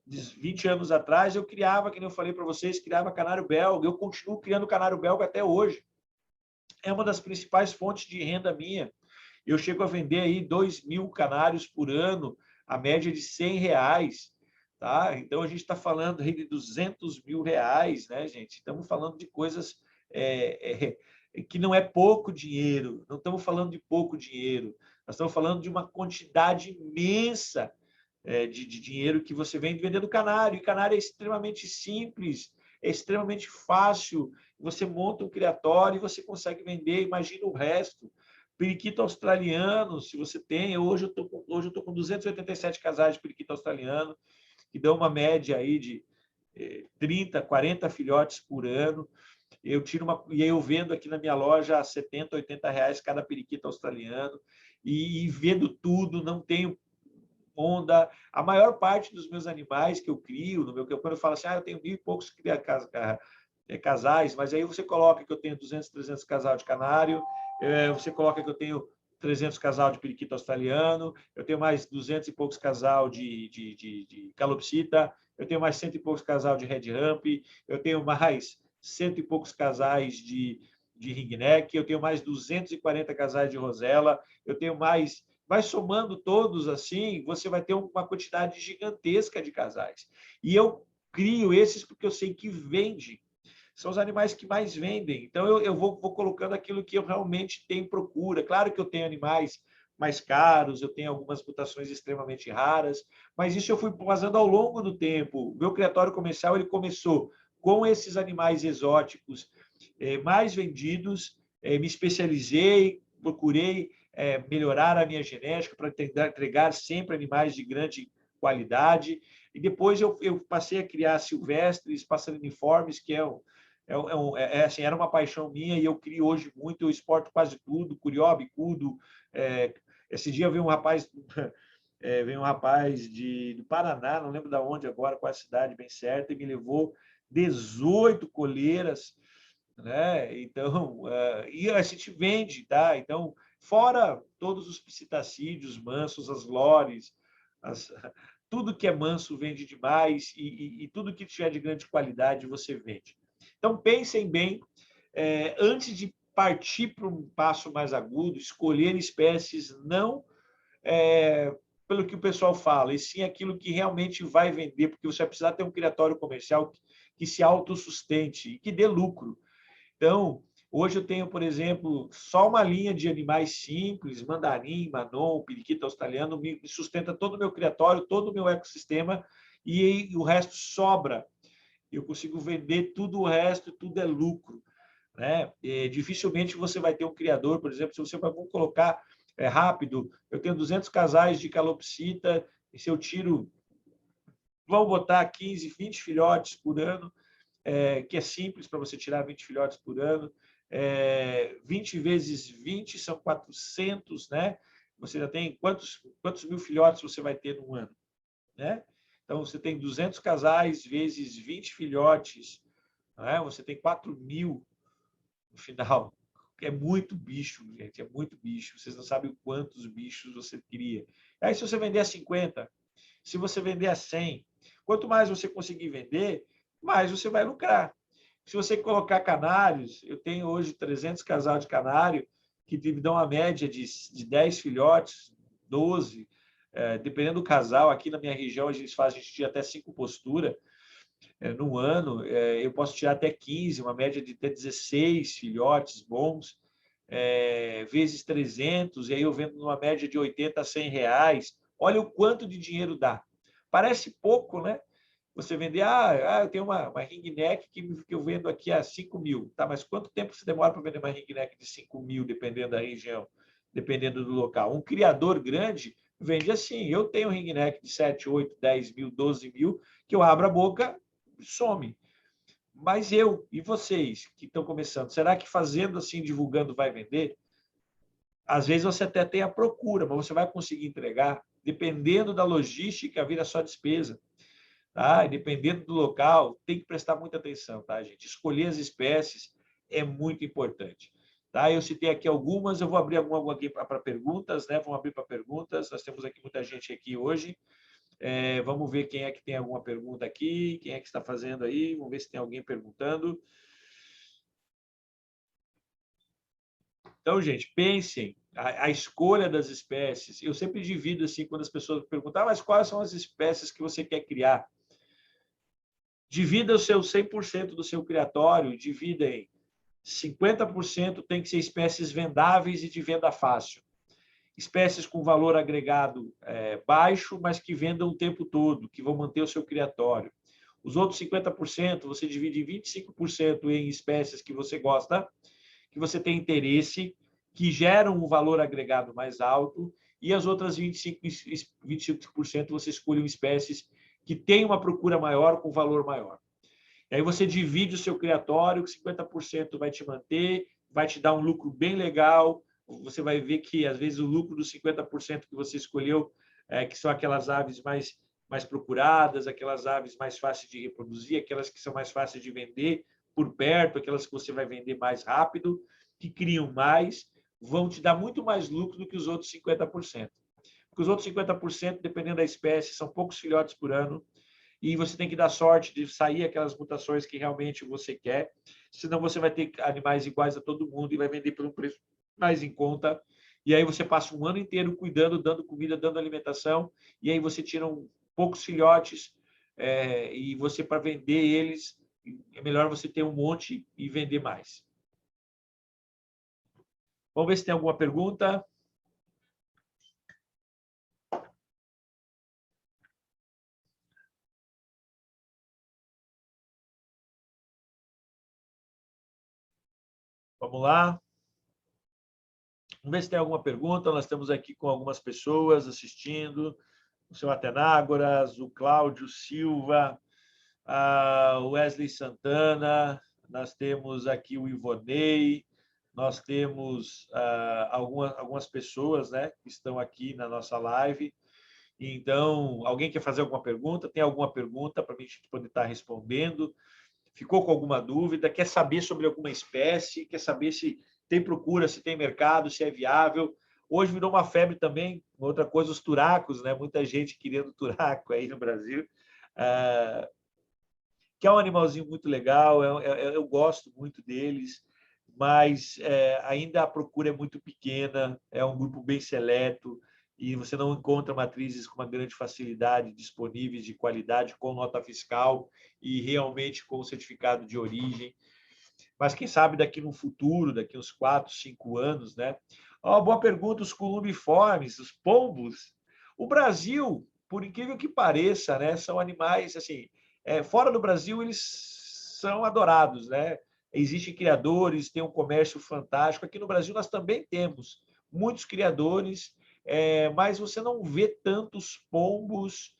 Speaker 1: 20 anos atrás, eu criava, como eu falei para vocês, criava canário belga. Eu continuo criando canário belga até hoje. É uma das principais fontes de renda minha. Eu chego a vender aí 2.000 canários por ano, a média de R$ 100. Tá? Então, a gente está falando aí de R$ 200.000, né, gente? Estamos falando de coisas que não é pouco dinheiro, não estamos falando de pouco dinheiro, nós estamos falando de uma quantidade imensa de dinheiro que você vem vendendo canário. E canário é extremamente simples, é extremamente fácil. Você monta um criatório e você consegue vender, imagina o resto. Periquito australiano, se você tem, hoje eu tô com 287 casais de periquito australiano, que dão uma média aí de 30, 40 filhotes por ano. E eu vendo aqui na minha loja a R$ 70, R$ 80 cada periquito australiano, e vendo tudo, não tenho onda. A maior parte dos meus animais que eu crio, quando eu falo assim, eu tenho 1.000 e poucos casais, mas aí você coloca que eu tenho 200, 300 casal de canário, você coloca que eu tenho 300 casal de periquito australiano, eu tenho mais 200 e poucos casal de calopsita, eu tenho mais 100 e poucos casal de red rump, eu tenho mais 100 e poucos casais de ringneck, eu tenho mais 240 casais de rosela, eu tenho mais... Vai somando todos assim, você vai ter uma quantidade gigantesca de casais. E eu crio esses porque eu sei que vende. São os animais que mais vendem. Então, eu vou colocando aquilo que eu realmente tenho procura. Claro que eu tenho animais mais caros, eu tenho algumas mutações extremamente raras, mas isso eu fui fazendo ao longo do tempo. O meu criatório comercial ele começou com esses animais exóticos mais vendidos, me especializei, procurei melhorar a minha genética para entregar sempre animais de grande qualidade. E depois eu passei a criar silvestres, passeriniformes, que assim, era uma paixão minha e eu crio hoje muito, eu exporto quase tudo, curió, bicudo. Esse dia veio um rapaz do Paraná, não lembro de onde agora, qual a cidade bem certa, e me levou 18 coleiras, né? Então, e a gente vende, tá? Então, fora todos os psitacídeos mansos, as lores, tudo que é manso vende demais e tudo que tiver de grande qualidade você vende. Então, pensem bem, antes de partir para um passo mais agudo, escolher espécies não pelo que o pessoal fala, e sim aquilo que realmente vai vender, porque você vai precisar ter um criatório comercial que se autossustente e que dê lucro. Então, hoje eu tenho, por exemplo, só uma linha de animais simples, mandarim, manon, periquito australiano, me sustenta todo o meu criatório, todo o meu ecossistema, e o resto sobra. Eu consigo vender tudo o resto, tudo é lucro. Né? Dificilmente você vai ter um criador, por exemplo, se você vai colocar rápido, eu tenho 200 casais de calopsita, e se eu tiro, vamos botar 15, 20 filhotes por ano, que é simples para você tirar 20 filhotes por ano, 20 vezes 20 são 400, né? Você já tem quantos mil filhotes você vai ter no ano, né? Então, você tem 200 casais vezes 20 filhotes, né? Você tem 4.000 no final. É muito bicho, gente, é muito bicho. Vocês não sabem quantos bichos você cria. Aí, se você vender a 50, se você vender a 100, quanto mais você conseguir vender, mais você vai lucrar. Se você colocar canários, eu tenho hoje 300 casal de canário que me dão uma média de 10 filhotes, 12, dependendo do casal. Aqui na minha região, a gente tira até 5 posturas no ano. Eu posso tirar até 15, uma média de até 16 filhotes bons, vezes 300, e aí eu vendo numa média de 80 a 100 reais. Olha o quanto de dinheiro dá. Parece pouco, né? Você vender, eu tenho uma ring neck que eu vendo aqui a 5.000. Tá, mas quanto tempo você demora para vender uma ring neck de 5.000, dependendo da região, dependendo do local? Um criador grande vende assim. Eu tenho ring neck de 7, 8, 10 mil, 12 mil, que eu abro a boca e some. Mas eu e vocês que estão começando, será que fazendo assim, divulgando, vai vender? Às vezes você até tem a procura, mas você vai conseguir entregar? Dependendo da logística, vira só despesa. Tá? E dependendo do local, tem que prestar muita atenção, tá, gente? Escolher as espécies é muito importante. Tá? Eu citei aqui algumas, eu vou abrir alguma aqui para perguntas, né? Vamos abrir para perguntas. Nós temos aqui muita gente aqui hoje. Vamos ver quem é que tem alguma pergunta aqui, quem é que está fazendo aí. Vamos ver se tem alguém perguntando. Então, gente, pensem a escolha das espécies. Eu sempre divido assim, quando as pessoas perguntam, mas quais são as espécies que você quer criar? Divida o seu 100% do seu criatório, divida em 50% tem que ser espécies vendáveis e de venda fácil. Espécies com valor agregado baixo, mas que vendam o tempo todo, que vão manter o seu criatório. Os outros 50% você divide em 25% em espécies que você gosta, que você tem interesse, que geram um valor agregado mais alto, e as outras 25% você escolhe espécies que têm uma procura maior, com valor maior. E aí você divide o seu criatório, que 50% vai te manter, vai te dar um lucro bem legal. Você vai ver que, às vezes, o lucro dos 50% que você escolheu, que são aquelas aves mais procuradas, aquelas aves mais fáceis de reproduzir, aquelas que são mais fáceis de vender por perto, aquelas que você vai vender mais rápido, que criam mais, vão te dar muito mais lucro do que os outros 50%. Porque os outros 50%, dependendo da espécie, são poucos filhotes por ano, e você tem que dar sorte de sair aquelas mutações que realmente você quer, senão você vai ter animais iguais a todo mundo e vai vender por um preço mais em conta. E aí você passa um ano inteiro cuidando, dando comida, dando alimentação, e aí você tira poucos filhotes, e você, para vender eles, é melhor você ter um monte e vender mais. Vamos ver se tem alguma pergunta. Vamos lá. Vamos ver se tem alguma pergunta. Nós estamos aqui com algumas pessoas assistindo. O seu Atenágoras, o Cláudio Silva, o Wesley Santana, nós temos aqui o Ivonei, nós temos algumas pessoas, né, que estão aqui na nossa live. Então, alguém quer fazer alguma pergunta? Tem alguma pergunta para a gente poder estar respondendo? Ficou com alguma dúvida? Quer saber sobre alguma espécie? Quer saber se tem procura, se tem mercado, se é viável? Hoje virou uma febre também, outra coisa, os turacos, né? Muita gente querendo turaco aí no Brasil. Que é um animalzinho muito legal, eu gosto muito deles, mas ainda a procura é muito pequena, é um grupo bem seleto, e você não encontra matrizes com uma grande facilidade disponíveis de qualidade, com nota fiscal e realmente com certificado de origem. Mas quem sabe daqui no futuro, daqui uns 4, 5 anos, né? Boa pergunta, os colubiformes, os pombos. O Brasil, por incrível que pareça, né, são animais assim, fora do Brasil eles são adorados, né? Existem criadores, tem um comércio fantástico. Aqui no Brasil nós também temos muitos criadores, mas você não vê tantos pombos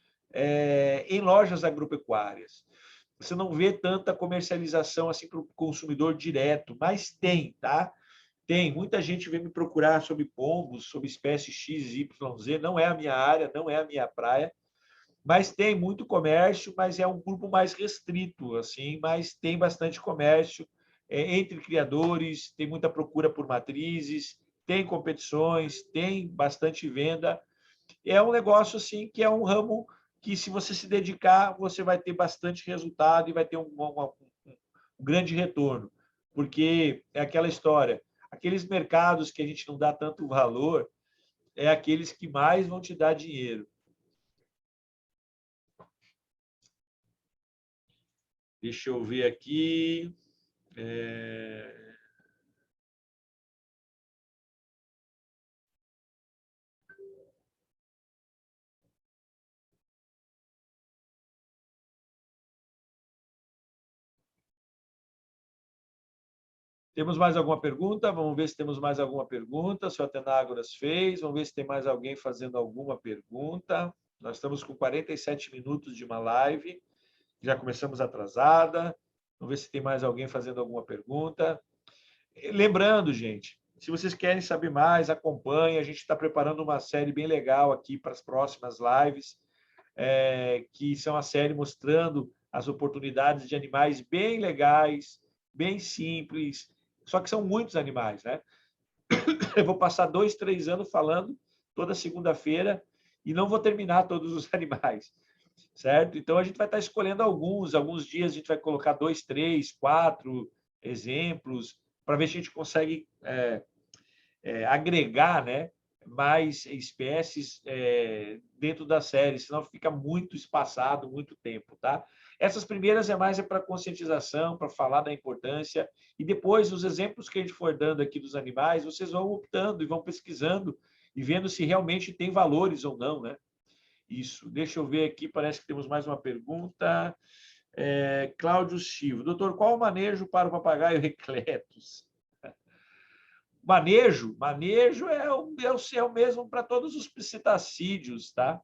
Speaker 1: em lojas agropecuárias. Você não vê tanta comercialização assim para o consumidor direto, mas tem, tá? Tem. Muita gente vem me procurar sobre pombos, sobre espécies X, Y, Z. Não é a minha área, não é a minha praia, mas tem muito comércio, mas é um grupo mais restrito, assim, mas tem bastante comércio entre criadores, tem muita procura por matrizes, tem competições, tem bastante venda. É um negócio assim que é um ramo que, se você se dedicar, você vai ter bastante resultado e vai ter um grande retorno, porque é aquela história, aqueles mercados que a gente não dá tanto valor, é aqueles que mais vão te dar dinheiro. Deixa eu ver aqui. Temos mais alguma pergunta? Vamos ver se temos mais alguma pergunta. O senhor Atenágoras fez. Vamos ver se tem mais alguém fazendo alguma pergunta. Nós estamos com 47 minutos de uma live. Já começamos atrasada. Vamos ver se tem mais alguém fazendo alguma pergunta. Lembrando, gente, se vocês querem saber mais, acompanhe. A gente está preparando uma série bem legal aqui para as próximas lives, que são a série mostrando as oportunidades de animais bem legais, bem simples, só que são muitos animais, né? Eu vou passar 2, 3 anos falando toda segunda-feira e não vou terminar todos os animais, certo? Então a gente vai estar escolhendo alguns dias a gente vai colocar 2, 3, 4 exemplos para ver se a gente consegue agregar, né, mais espécies dentro da série, senão fica muito espaçado, muito tempo, tá? Essas primeiras é mais para conscientização, para falar da importância, e depois os exemplos que a gente for dando aqui dos animais, vocês vão optando e vão pesquisando e vendo se realmente tem valores ou não, né? Isso. Deixa eu ver aqui, parece que temos mais uma pergunta. Cláudio Silva. Doutor, qual o manejo para o papagaio recletus? Manejo é o mesmo para todos os psitacídeos, tá?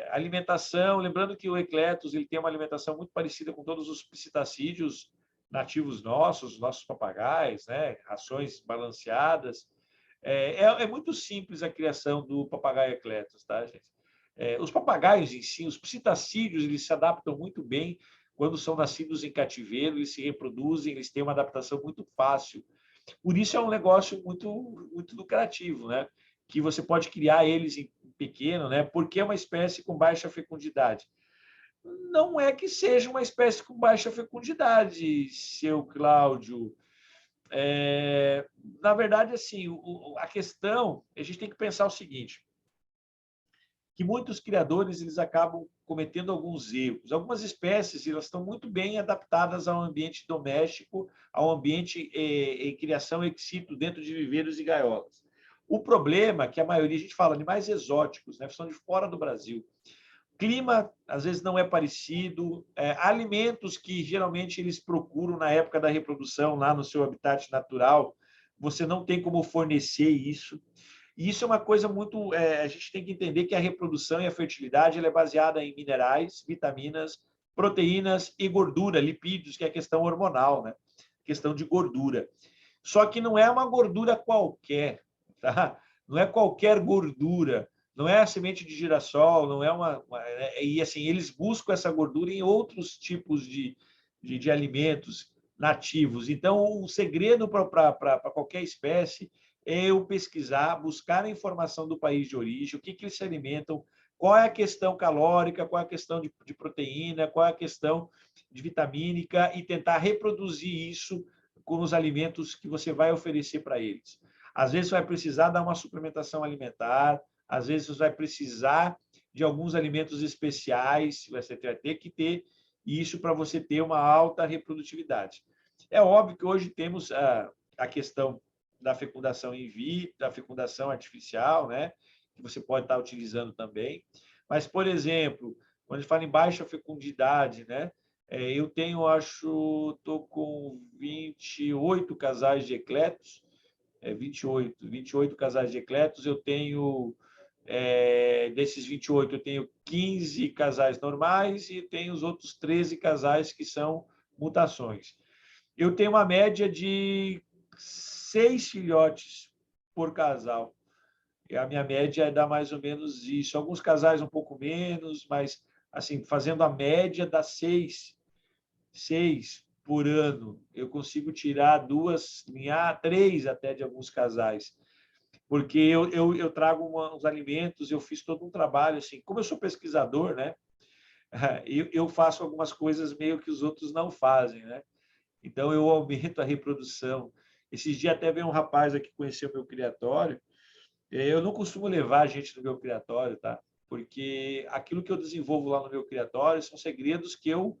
Speaker 1: Alimentação, lembrando que o Ecletus ele tem uma alimentação muito parecida com todos os psitacídeos nativos nossos papagaios, né? Rações balanceadas. É muito simples a criação do papagaio Ecletus, tá, gente? Os papagaios em si, os psitacídeos, eles se adaptam muito bem quando são nascidos em cativeiro, eles se reproduzem, eles têm uma adaptação muito fácil. Por isso é um negócio muito, muito lucrativo, né? Que você pode criar eles em pequeno, né? Porque é uma espécie com baixa fecundidade. Não é que seja uma espécie com baixa fecundidade, seu Cláudio. Na verdade, assim, a questão, a gente tem que pensar o seguinte, que muitos criadores eles acabam cometendo alguns erros. Algumas espécies elas estão muito bem adaptadas ao ambiente doméstico, ao ambiente em criação ex situ, dentro de viveiros e gaiolas. O problema é que a maioria, a gente fala, animais exóticos, né, são de fora do Brasil. Clima, às vezes, não é parecido. Alimentos que, geralmente, eles procuram na época da reprodução, lá no seu habitat natural, você não tem como fornecer isso. E isso é uma coisa muito... a gente tem que entender que a reprodução e a fertilidade ela é baseada em minerais, vitaminas, proteínas e gordura, lipídios, que é a questão hormonal, né? Questão de gordura. Só que não é uma gordura qualquer, tá? Não é qualquer gordura, não é a semente de girassol, não é e assim, eles buscam essa gordura em outros tipos de alimentos nativos. Então, o segredo para qualquer espécie é eu pesquisar, buscar a informação do país de origem, o que eles se alimentam, qual é a questão calórica, qual é a questão de proteína, qual é a questão de vitamínica e tentar reproduzir isso com os alimentos que você vai oferecer para eles. Às vezes, você vai precisar dar uma suplementação alimentar, às vezes, você vai precisar de alguns alimentos especiais, você vai ter que ter isso para você ter uma alta reprodutividade. É óbvio que hoje temos a questão da fecundação in vitro, da fecundação artificial, né? Que você pode estar utilizando também. Mas, por exemplo, quando a gente fala em baixa fecundidade, né? Eu tenho, estou com 28 casais de ecletos, 28 casais de ecletos. Eu tenho, desses 28, eu tenho 15 casais normais e tenho os outros 13 casais que são mutações. Eu tenho uma média de 6 filhotes por casal. E a minha média dá mais ou menos isso. Alguns casais um pouco menos, mas assim, fazendo a média dá 6 por ano. Eu consigo tirar 2, 3 até de alguns casais. Porque eu trago uns alimentos, eu fiz todo um trabalho assim. Como eu sou pesquisador, né? Eu faço algumas coisas meio que os outros não fazem, né? Então, eu aumento a reprodução. Esses dias até veio um rapaz aqui conhecer o meu criatório. Eu não costumo levar a gente no meu criatório, tá? Porque aquilo que eu desenvolvo lá no meu criatório são segredos que eu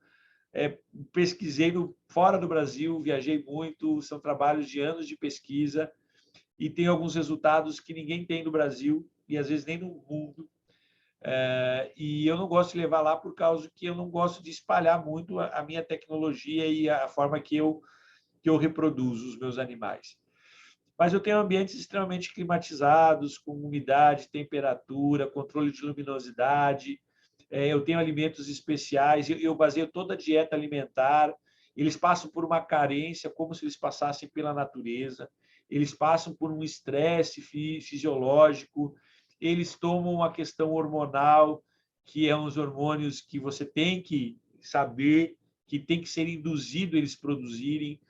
Speaker 1: pesquisei fora do Brasil, viajei muito, são trabalhos de anos de pesquisa e tem alguns resultados que ninguém tem no Brasil e às vezes nem no mundo. E eu não gosto de levar lá por causa que eu não gosto de espalhar muito a minha tecnologia e a forma que eu reproduzo os meus animais. Mas eu tenho ambientes extremamente climatizados, com umidade, temperatura, controle de luminosidade. Eu tenho alimentos especiais, eu baseio toda a dieta alimentar. Eles passam por uma carência, como se eles passassem pela natureza. Eles passam por um estresse fisiológico. Eles tomam uma questão hormonal, que é uns hormônios que você tem que saber, que tem que ser induzido eles produzirem.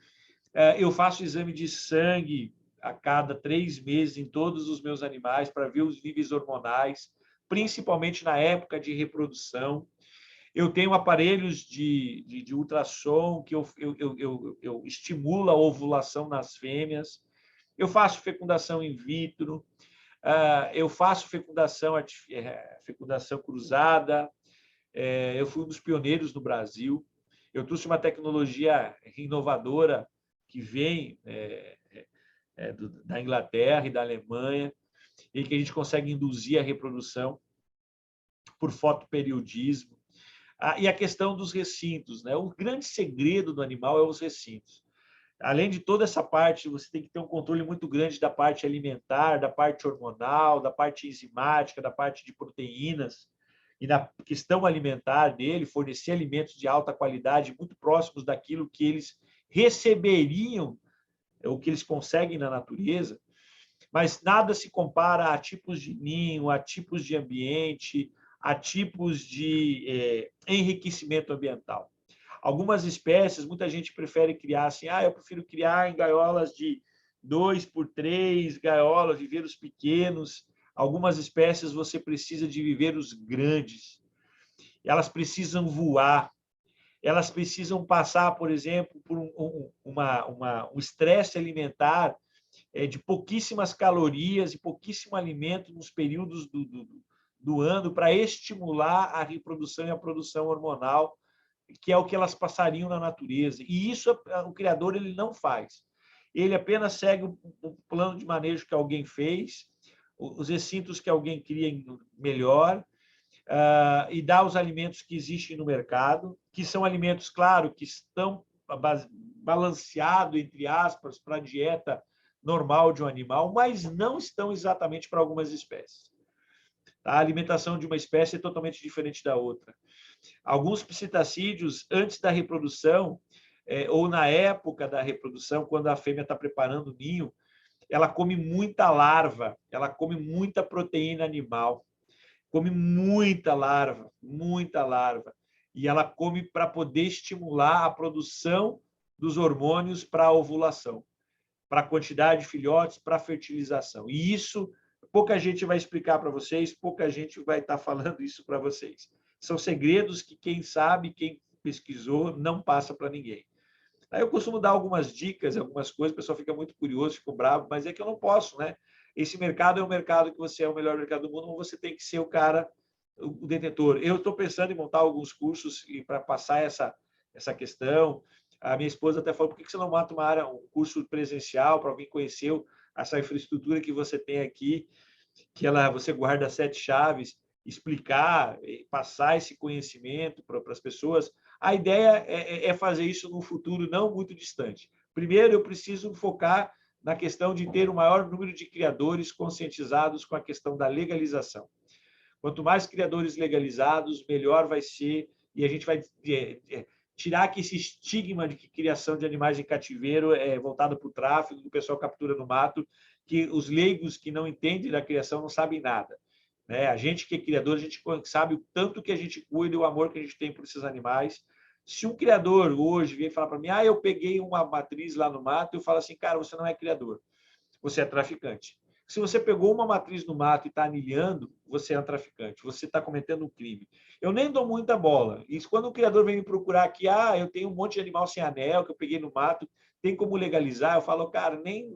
Speaker 1: Eu faço exame de sangue a cada 3 meses em todos os meus animais para ver os níveis hormonais, principalmente na época de reprodução. Eu tenho aparelhos de ultrassom que eu estimulo a ovulação nas fêmeas. Eu faço fecundação in vitro. Eu faço fecundação cruzada. Eu fui um dos pioneiros no Brasil. Eu trouxe uma tecnologia inovadora que vem da Inglaterra e da Alemanha, em que a gente consegue induzir a reprodução por fotoperiodismo. E a questão dos recintos, né? O grande segredo do animal é os recintos. Além de toda essa parte, você tem que ter um controle muito grande da parte alimentar, da parte hormonal, da parte enzimática, da parte de proteínas e na questão alimentar dele, fornecer alimentos de alta qualidade, muito próximos daquilo que eles receberiam, o que eles conseguem na natureza, mas nada se compara a tipos de ninho, a tipos de ambiente, a tipos de enriquecimento ambiental. Algumas espécies, muita gente prefere criar assim, eu prefiro criar em gaiolas de 2x3 gaiolas, viveiros pequenos. Algumas espécies você precisa de viveiros grandes. Elas precisam voar. Elas precisam passar, por exemplo, por um estresse alimentar de pouquíssimas calorias e pouquíssimo alimento nos períodos do ano para estimular a reprodução e a produção hormonal, que é o que elas passariam na natureza. E isso o criador ele não faz. Ele apenas segue o plano de manejo que alguém fez, os recintos que alguém cria melhor, e dá os alimentos que existem no mercado, que são alimentos, claro, que estão balanceados, entre aspas, para a dieta normal de um animal, mas não estão exatamente para algumas espécies. A alimentação de uma espécie é totalmente diferente da outra. Alguns psitacídeos, antes da reprodução, ou na época da reprodução, quando a fêmea está preparando o ninho, ela come muita larva, ela come muita proteína animal, come muita larva. E ela come para poder estimular a produção dos hormônios para a ovulação, para a quantidade de filhotes, para a fertilização. E isso, pouca gente vai explicar para vocês, pouca gente vai estar falando isso para vocês. São segredos que quem sabe, quem pesquisou, não passa para ninguém. Aí eu costumo dar algumas dicas, algumas coisas, o pessoal fica muito curioso, fica bravo, mas é que eu não posso, né? Esse mercado é um mercado que você é o melhor mercado do mundo, você tem que ser o cara, o detentor. Eu estou pensando em montar alguns cursos para passar essa questão. A minha esposa até falou, por que você não monta um curso presencial para alguém conhecer essa infraestrutura que você tem aqui, que você guarda 7 chaves, explicar, passar esse conhecimento para as pessoas. A ideia é fazer isso num futuro não muito distante. Primeiro, eu preciso focar na questão de ter o maior número de criadores conscientizados com a questão da legalização. Quanto mais criadores legalizados, melhor vai ser, e a gente vai tirar que esse estigma de que criação de animais em cativeiro é voltada para o tráfico, que o pessoal captura no mato, que os leigos que não entendem da criação não sabem nada. Né? A gente que é criador, a gente sabe o tanto que a gente cuida e o amor que a gente tem por esses animais. Se um criador hoje vem falar para mim, eu peguei uma matriz lá no mato, eu falo assim, cara, você não é criador, você é traficante. Se você pegou uma matriz no mato e está anilhando, você é um traficante, você está cometendo um crime. Eu nem dou muita bola. Isso quando o criador vem me procurar aqui, eu tenho um monte de animal sem anel que eu peguei no mato, tem como legalizar? Eu falo, cara, nem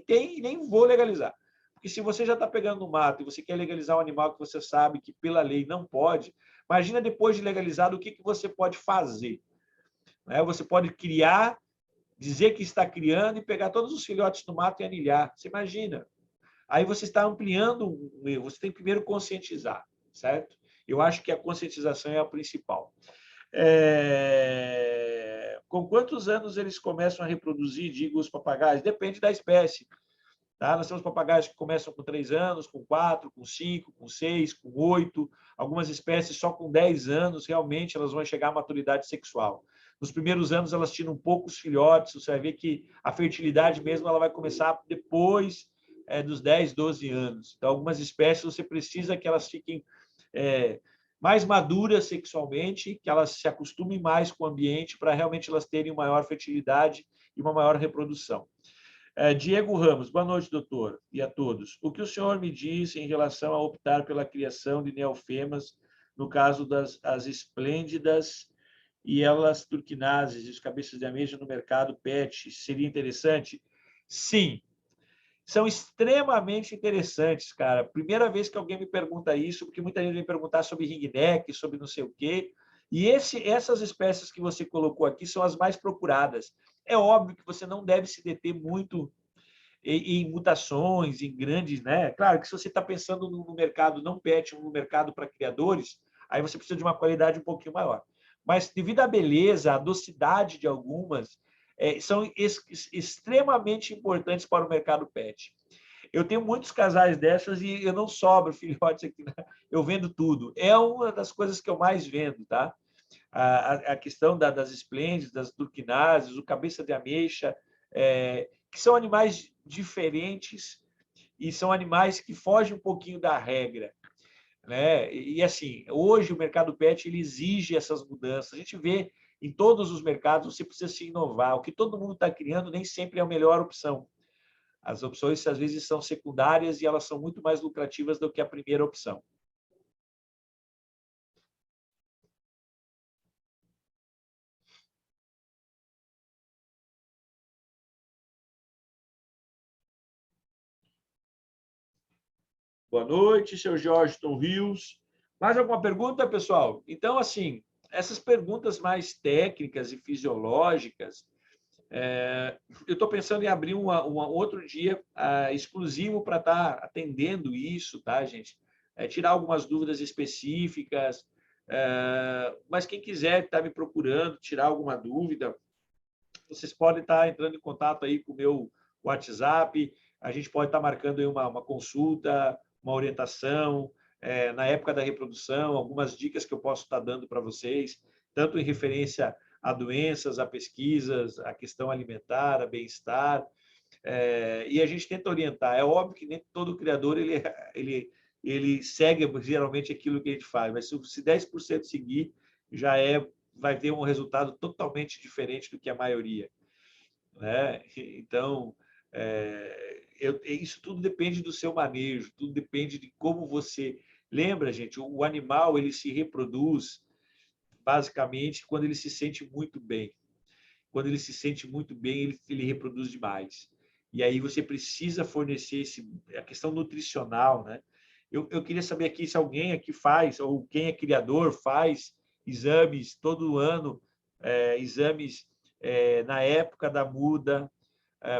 Speaker 1: tem e nem vou legalizar. Porque se você já está pegando no mato e você quer legalizar um animal que você sabe que pela lei não pode, imagina depois de legalizado o que você pode fazer. Você pode criar, dizer que está criando e pegar todos os filhotes do mato e anilhar. Você imagina. Aí você está ampliando o erro. Você tem que primeiro conscientizar, certo? Eu acho que a conscientização é a principal. Com quantos anos eles começam a reproduzir, digo, os papagaios? Depende da espécie. Tá? Nós temos papagaios que começam com 3 anos, com 4, com 5, com 6, com 8. Algumas espécies só com 10 anos, realmente, elas vão chegar à maturidade sexual. Nos primeiros anos, elas tiram poucos filhotes. Você vai ver que a fertilidade mesmo ela vai começar depois dos 10, 12 anos. Então, algumas espécies você precisa que elas fiquem mais maduras sexualmente, que elas se acostumem mais com o ambiente para realmente elas terem uma maior fertilidade e uma maior reprodução. Diego Ramos, boa noite, doutor, e a todos. O que o senhor me diz em relação a optar pela criação de neofemas, no caso das esplêndidas e elas turquinazes e os cabeças de ameixa no mercado PET? Seria interessante? Sim, são extremamente interessantes, cara. Primeira vez que alguém me pergunta isso, porque muita gente vem perguntar sobre ringneck, sobre não sei o quê. E essas espécies que você colocou aqui são as mais procuradas. É óbvio que você não deve se deter muito em mutações, em grandes, né? Claro que se você está pensando no mercado não pet, no mercado para criadores, aí você precisa de uma qualidade um pouquinho maior. Mas devido à beleza, à docidade de algumas, são extremamente importantes para o mercado pet. Eu tenho muitos casais dessas e eu não sobro filhotes aqui, né? Eu vendo tudo. É uma das coisas que eu mais vendo, tá? A questão das esplêndidas, das turquinazes, o cabeça de ameixa, que são animais diferentes e são animais que fogem um pouquinho da regra. Né? E assim, hoje o mercado pet ele exige essas mudanças. A gente vê em todos os mercados, você precisa se inovar. O que todo mundo está criando nem sempre é a melhor opção. As opções, às vezes, são secundárias e elas são muito mais lucrativas do que a primeira opção. Boa noite, seu Jorgeton Rios. Mais alguma pergunta, pessoal? Então, assim, essas perguntas mais técnicas e fisiológicas, eu estou pensando em abrir um outro dia exclusivo para estar atendendo isso, tá, gente? Tirar algumas dúvidas específicas, mas quem quiser estar me procurando, tirar alguma dúvida, vocês podem estar entrando em contato aí com o meu WhatsApp, a gente pode estar marcando aí uma consulta, uma orientação, na época da reprodução, algumas dicas que eu posso estar dando para vocês, tanto em referência a doenças, a pesquisas, a questão alimentar, a bem-estar, e a gente tenta orientar. É óbvio que nem todo criador ele segue geralmente aquilo que a gente faz, mas se 10% seguir, vai ter um resultado totalmente diferente do que a maioria, né? Então, isso tudo depende do seu manejo, tudo depende de como você... Lembra, gente, o animal ele se reproduz basicamente quando ele se sente muito bem. Quando ele se sente muito bem, ele reproduz demais. E aí você precisa fornecer a questão nutricional, né? Eu queria saber aqui se alguém aqui faz, ou quem é criador faz exames todo ano, exames na época da muda,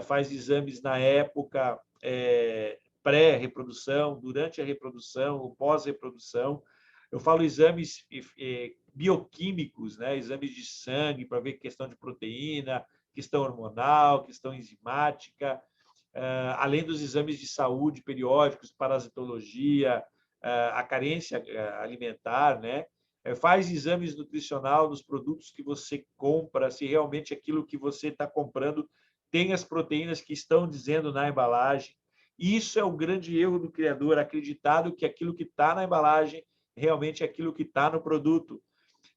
Speaker 1: faz exames na época pré-reprodução, durante a reprodução, ou pós-reprodução. Eu falo exames bioquímicos, né? Exames de sangue para ver questão de proteína, questão hormonal, questão enzimática, além dos exames de saúde periódicos, parasitologia, a carência alimentar, né? Faz exames nutricional nos produtos que você compra, se realmente aquilo que você está comprando tem as proteínas que estão dizendo na embalagem. Isso é o grande erro do criador, acreditar que aquilo que está na embalagem realmente é aquilo que está no produto.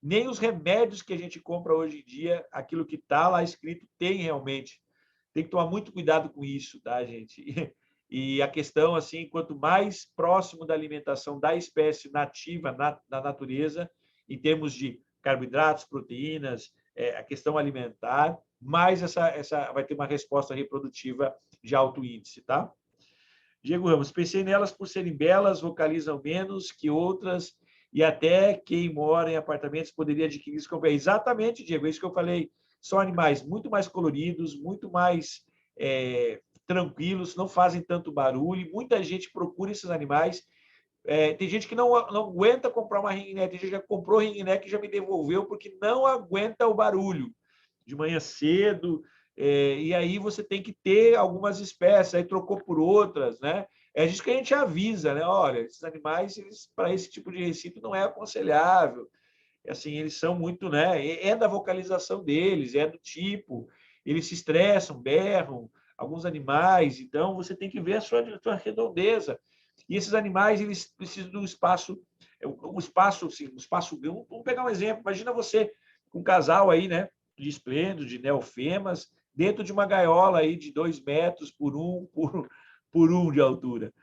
Speaker 1: Nem os remédios que a gente compra hoje em dia, aquilo que está lá escrito, tem realmente. Tem que tomar muito cuidado com isso, tá, gente? E a questão, assim, quanto mais próximo da alimentação da espécie nativa na natureza, em termos de carboidratos, proteínas, a questão alimentar, mais essa vai ter uma resposta reprodutiva de alto índice, tá? Diego Ramos, pensei nelas por serem belas, vocalizam menos que outras e até quem mora em apartamentos poderia adquirir isso. Exatamente, Diego, é isso que eu falei. São animais muito mais coloridos, muito mais tranquilos, não fazem tanto barulho. E muita gente procura esses animais. Tem gente que não aguenta comprar uma ringneck, tem gente que já comprou ringneck e já me devolveu porque não aguenta o barulho de manhã cedo, e aí você tem que ter algumas espécies, aí trocou por outras, né? É disso que a gente avisa, né? Olha, esses animais, para esse tipo de recinto não é aconselhável. Assim, eles são muito, né? É da vocalização deles, é do tipo, eles se estressam, berram, alguns animais, então você tem que ver a sua redondeza. E esses animais, eles precisam do espaço, um espaço, assim, um espaço. Vamos pegar um exemplo, imagina você com um casal aí, né? De esplêndidos, de neofemas, dentro de uma gaiola aí de 2 metros por 1 de altura.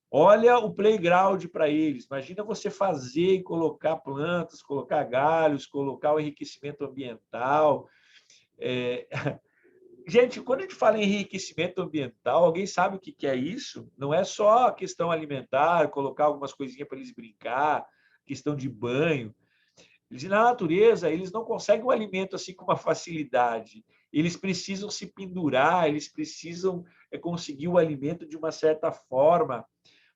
Speaker 1: Olha o playground para eles. Imagina você fazer e colocar plantas, colocar galhos, colocar o enriquecimento ambiental. Gente, quando a gente fala em enriquecimento ambiental, alguém sabe o que é isso? Não é só a questão alimentar, colocar algumas coisinhas para eles brincar, questão de banho. Na natureza, eles não conseguem o alimento assim com uma facilidade. Eles precisam se pendurar, eles precisam conseguir o alimento de uma certa forma.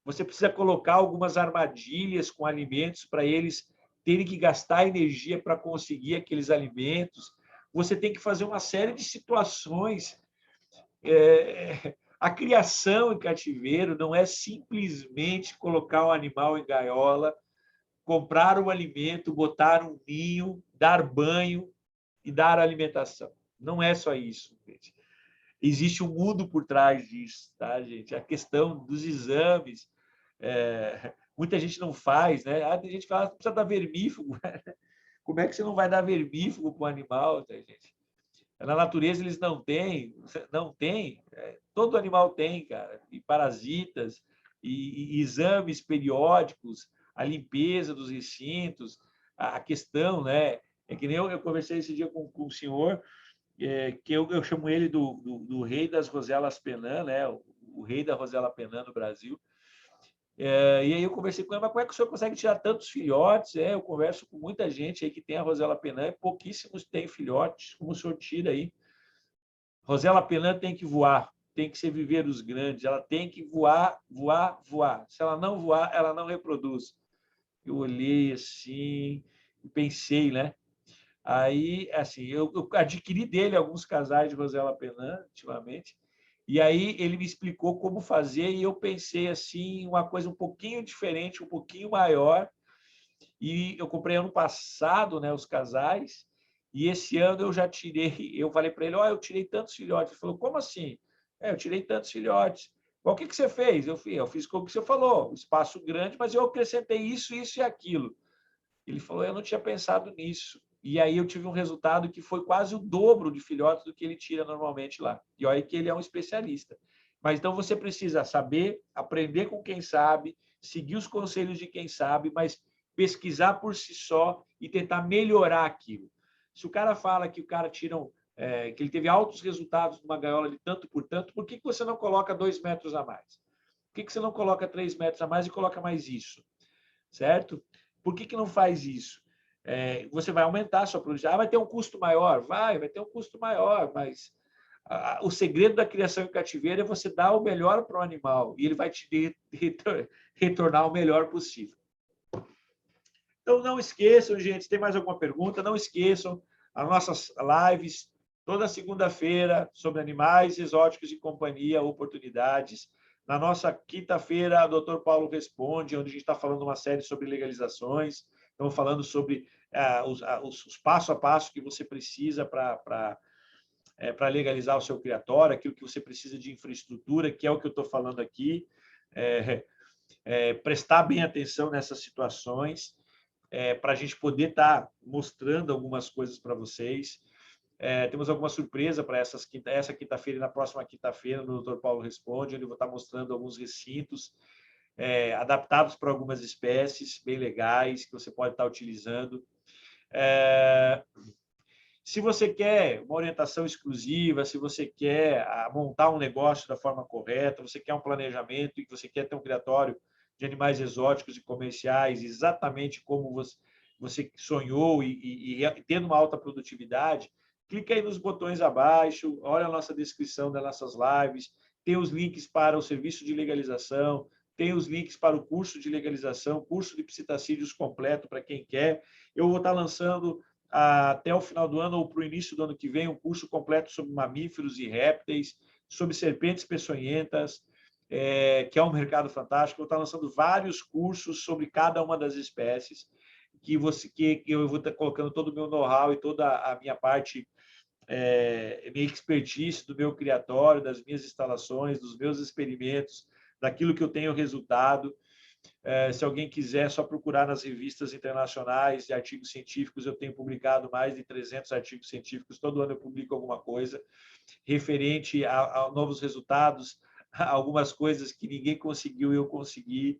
Speaker 1: Você precisa colocar algumas armadilhas com alimentos para eles terem que gastar energia para conseguir aqueles alimentos. Você tem que fazer uma série de situações. A criação em cativeiro não é simplesmente colocar um animal em gaiola, comprar um alimento, botar um ninho, dar banho e dar alimentação. Não é só isso, gente. Existe um mundo por trás disso, tá, gente? A questão dos exames, muita gente não faz, né? Tem gente que fala que precisa dar vermífugo. Como é que você não vai dar vermífugo para o animal, tá, gente? Na natureza eles não têm. Todo animal tem, cara. E parasitas, e exames periódicos, a limpeza dos recintos, a questão, né? É que nem eu conversei esse dia com um senhor, que eu chamo ele do rei das roselas penã, né? O rei da rosela penã no Brasil. E aí eu conversei com ele, mas como é que o senhor consegue tirar tantos filhotes? Eu converso com muita gente aí que tem a rosela penã, e pouquíssimos têm filhotes, como o senhor tira aí. Rosela penã tem que voar, tem que ser viveiros grandes, ela tem que voar, voar, voar. Se ela não voar, ela não reproduz. Eu olhei assim e pensei, né? Aí, assim, eu adquiri dele alguns casais de Rosela penã, ultimamente, E aí ele me explicou como fazer e eu pensei assim, uma coisa um pouquinho diferente, um pouquinho maior. E eu comprei ano passado, né, os casais, e esse ano eu já tirei, eu falei para ele, eu tirei tantos filhotes. Ele falou, como assim? Eu tirei tantos filhotes. Bom, o que você fez? Eu fiz como você falou, um espaço grande, mas eu acrescentei isso, isso e aquilo. Ele falou, eu não tinha pensado nisso. E aí eu tive um resultado que foi quase o dobro de filhotes do que ele tira normalmente lá. E olha que ele é um especialista. Mas então você precisa saber, aprender com quem sabe, seguir os conselhos de quem sabe, mas pesquisar por si só e tentar melhorar aquilo. Se o cara fala que o cara que ele teve altos resultados numa gaiola de tanto por tanto, por que você não coloca 2 metros a mais? Por que você não coloca 3 metros a mais e coloca mais isso? Certo? Por que não faz isso? Você vai aumentar a sua produtividade. Vai ter um custo maior? Vai ter um custo maior, mas o segredo da criação em cativeiro é você dar o melhor para o animal e ele vai te retornar o melhor possível. Então, não esqueçam, gente, se tem mais alguma pergunta, não esqueçam as nossas lives toda segunda-feira sobre animais exóticos e companhia, oportunidades. Na nossa quinta-feira, o Dr. Paulo responde, onde a gente está falando uma série sobre legalizações. Estamos falando sobre os passo a passo que você precisa para legalizar o seu criatório, aquilo que você precisa de infraestrutura, que é o que eu estou falando aqui. Prestar bem atenção nessas situações, para a gente poder estar mostrando algumas coisas para vocês. Temos alguma surpresa para essa quinta-feira e na próxima quinta-feira no Dr. Paulo Responde, onde eu vou estar mostrando alguns recintos adaptados para algumas espécies bem legais que você pode estar utilizando. Se você quer uma orientação exclusiva, se você quer montar um negócio da forma correta, você quer um planejamento e você quer ter um criatório de animais exóticos e comerciais exatamente como você sonhou e tendo uma alta produtividade, clica aí nos botões abaixo, olha a nossa descrição das nossas lives, tem os links para o serviço de legalização, tem os links para o curso de legalização, curso de psitacídeos completo para quem quer. Eu vou estar lançando até o final do ano ou para o início do ano que vem um curso completo sobre mamíferos e répteis, sobre serpentes peçonhentas, que é um mercado fantástico. Vou estar lançando vários cursos sobre cada uma das espécies, que eu vou estar colocando todo o meu know-how e toda a minha parte, minha expertise do meu criatório, das minhas instalações, dos meus experimentos, daquilo que eu tenho resultado. Se alguém quiser, é só procurar nas revistas internacionais de artigos científicos. Eu tenho publicado mais de 300 artigos científicos. Todo ano eu publico alguma coisa referente a novos resultados, a algumas coisas que ninguém conseguiu e eu consegui.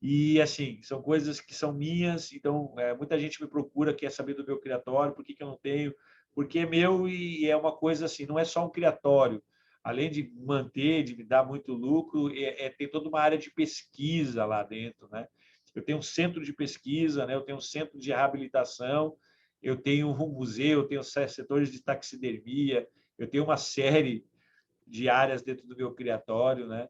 Speaker 1: E, assim, são coisas que são minhas. Então, muita gente me procura, quer saber do meu criatório, por que eu não tenho? Porque é meu e é uma coisa assim, não é só um criatório. Além de manter, de me dar muito lucro, tem toda uma área de pesquisa lá dentro, né? Eu tenho um centro de pesquisa, né? Eu tenho um centro de reabilitação, eu tenho um museu, eu tenho setores de taxidermia, eu tenho uma série de áreas dentro do meu criatório, né?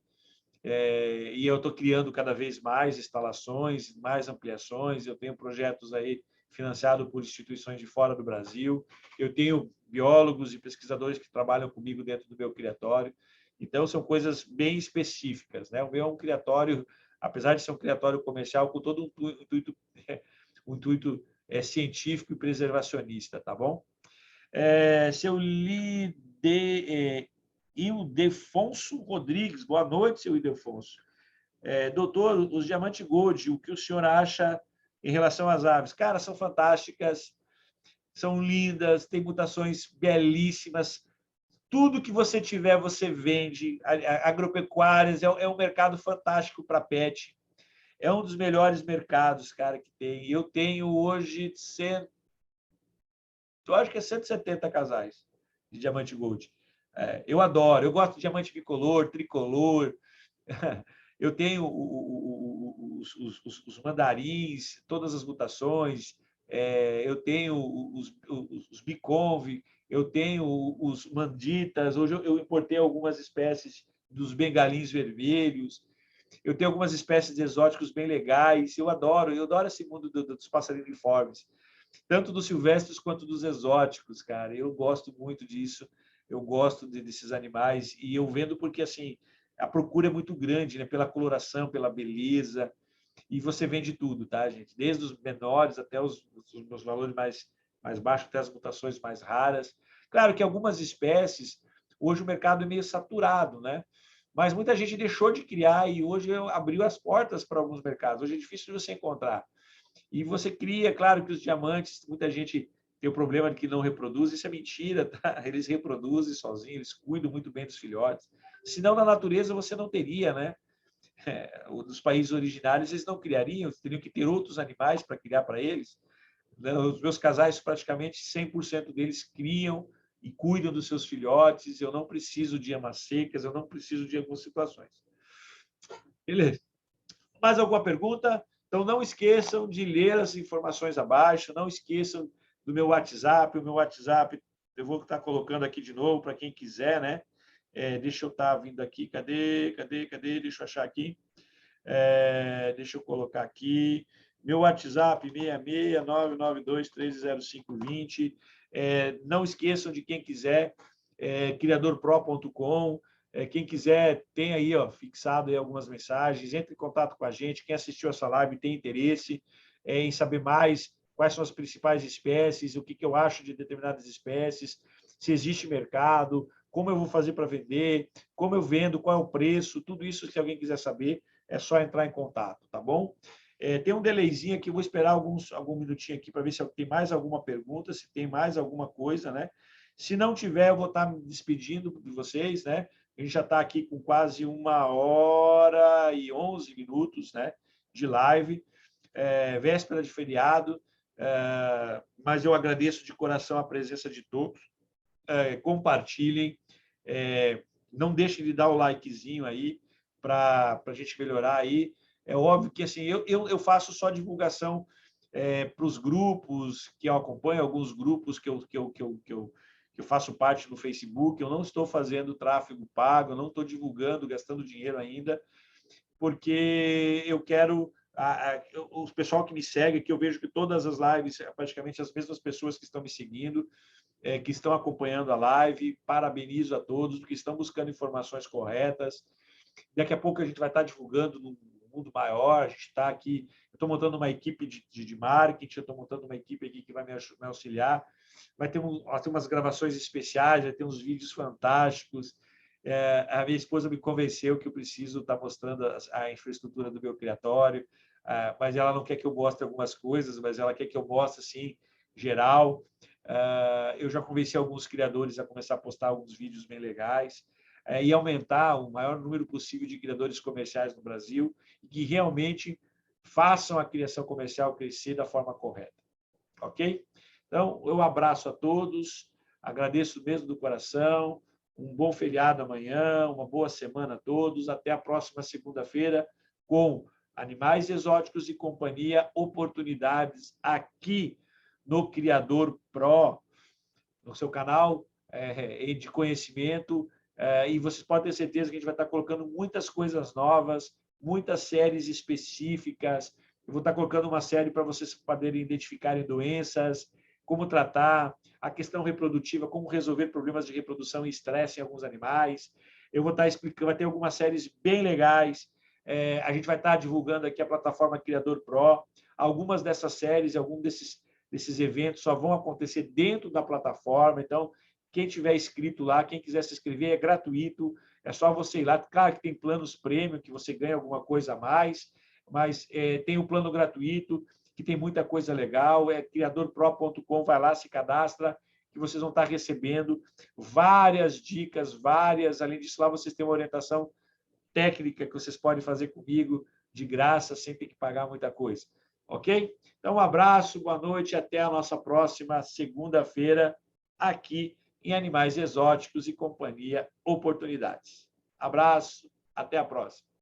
Speaker 1: E eu estou criando cada vez mais instalações, mais ampliações. Eu tenho projetos aí financiados por instituições de fora do Brasil. Eu tenho biólogos e pesquisadores que trabalham comigo dentro do meu criatório. Então, são coisas bem específicas, né? O meu é um criatório, apesar de ser um criatório comercial, com todo um intuito científico e preservacionista, tá bom? Seu Ildefonso Rodrigues, boa noite, seu Ildefonso. Doutor, os Diamante Gold, o que o senhor acha em relação às aves? Cara, são fantásticas, são lindas, tem mutações belíssimas. Tudo que você tiver, você vende. Agropecuárias é um mercado fantástico para pet. É um dos melhores mercados, cara, que tem. Eu tenho hoje eu acho que é 170 casais de Diamante Gold. Eu adoro, eu gosto de diamante bicolor, tricolor. Eu tenho os mandarins, todas as mutações. Eu tenho os biconve, eu tenho os manditas. Hoje eu importei algumas espécies dos bengalins vermelhos. Eu tenho algumas espécies de exóticos bem legais. Eu adoro esse mundo dos passarinhos tanto dos silvestres quanto dos exóticos, cara. Eu gosto muito disso. eu gosto desses animais e eu vendo porque assim a procura é muito grande, né? Pela coloração, pela beleza, e você vende tudo, tá, gente? Desde os menores até os valores mais baixos, até as mutações mais raras. Claro que algumas espécies, hoje o mercado é meio saturado, né? Mas muita gente deixou de criar e hoje abriu as portas para alguns mercados. Hoje é difícil de você encontrar. E você cria, claro que os diamantes, muita gente tem o problema de que não reproduz, isso é mentira, tá? Eles reproduzem sozinhos, eles cuidam muito bem dos filhotes. Senão, na natureza, você não teria, né? Dos países originários, eles não criariam, teriam que ter outros animais para criar para eles. Os meus casais, praticamente 100% deles criam e cuidam dos seus filhotes. Eu não preciso de amas secas, eu não preciso de algumas situações. Beleza. Mais alguma pergunta? Então, não esqueçam de ler as informações abaixo, não esqueçam do meu WhatsApp. O meu WhatsApp eu vou estar colocando aqui de novo para quem quiser, né? Deixa eu estar vindo aqui. Cadê? Deixa eu achar aqui. Deixa eu colocar aqui. Meu WhatsApp, 66992130520. Não esqueçam de quem quiser, criadorpro.com. Quem quiser, tem aí fixado aí algumas mensagens, entre em contato com a gente. Quem assistiu essa live tem interesse em saber mais quais são as principais espécies, o que eu acho de determinadas espécies, se existe mercado, como eu vou fazer para vender, como eu vendo, qual é o preço, tudo isso, se alguém quiser saber, é só entrar em contato, tá bom? Tem um delayzinho aqui, vou esperar algum minutinho aqui para ver se tem mais alguma pergunta, se tem mais alguma coisa, né? Se não tiver, eu vou estar me despedindo de vocês, né? A gente já está aqui com quase 1h11, né? De live, véspera de feriado, mas eu agradeço de coração a presença de todos. Compartilhem, não deixem de dar o likezinho aí para a gente melhorar aí. É óbvio que assim eu faço só divulgação para os grupos que eu acompanho, alguns grupos que eu faço parte no Facebook. Eu não estou fazendo tráfego pago, eu não estou divulgando, gastando dinheiro ainda, porque eu quero o pessoal que me segue, que eu vejo que todas as lives, praticamente as mesmas pessoas que estão me seguindo, que estão acompanhando a live, parabenizo a todos, porque estão buscando informações corretas. Daqui a pouco a gente vai estar divulgando no mundo maior, a gente está aqui, eu estou montando uma equipe de marketing, eu estou montando uma equipe aqui que vai me auxiliar, vai ter umas gravações especiais, vai ter uns vídeos fantásticos. A minha esposa me convenceu que eu preciso estar mostrando a infraestrutura do meu criatório, mas ela não quer que eu mostre algumas coisas, mas ela quer que eu mostre, assim, geral. Eu já convenci alguns criadores a começar a postar alguns vídeos bem legais e aumentar o maior número possível de criadores comerciais no Brasil e que realmente façam a criação comercial crescer da forma correta. Ok? Então, eu abraço a todos, agradeço mesmo do coração, um bom feriado amanhã, uma boa semana a todos, até a próxima segunda-feira com Animais Exóticos e Companhia, oportunidades aqui no Criador Pro, no seu canal de conhecimento, e vocês podem ter certeza que a gente vai estar colocando muitas coisas novas, muitas séries específicas. Eu vou estar colocando uma série para vocês poderem identificarem doenças, como tratar, a questão reprodutiva, como resolver problemas de reprodução e estresse em alguns animais. Eu vou estar explicando, vai ter algumas séries bem legais. A gente vai estar divulgando aqui a plataforma Criador Pro. Algumas dessas séries, alguns desses eventos só vão acontecer dentro da plataforma. Então, quem tiver inscrito lá, quem quiser se inscrever, é gratuito. É só você ir lá. Claro que tem planos premium, que você ganha alguma coisa a mais, mas tem o plano gratuito, que tem muita coisa legal. É criadorpro.com, vai lá, se cadastra, que vocês vão estar recebendo várias dicas, além disso, lá vocês têm uma orientação técnica que vocês podem fazer comigo de graça, sem ter que pagar muita coisa. Ok? Então, um abraço, boa noite, até a nossa próxima segunda-feira, aqui em Animais Exóticos e Companhia Oportunidades. Abraço, até a próxima.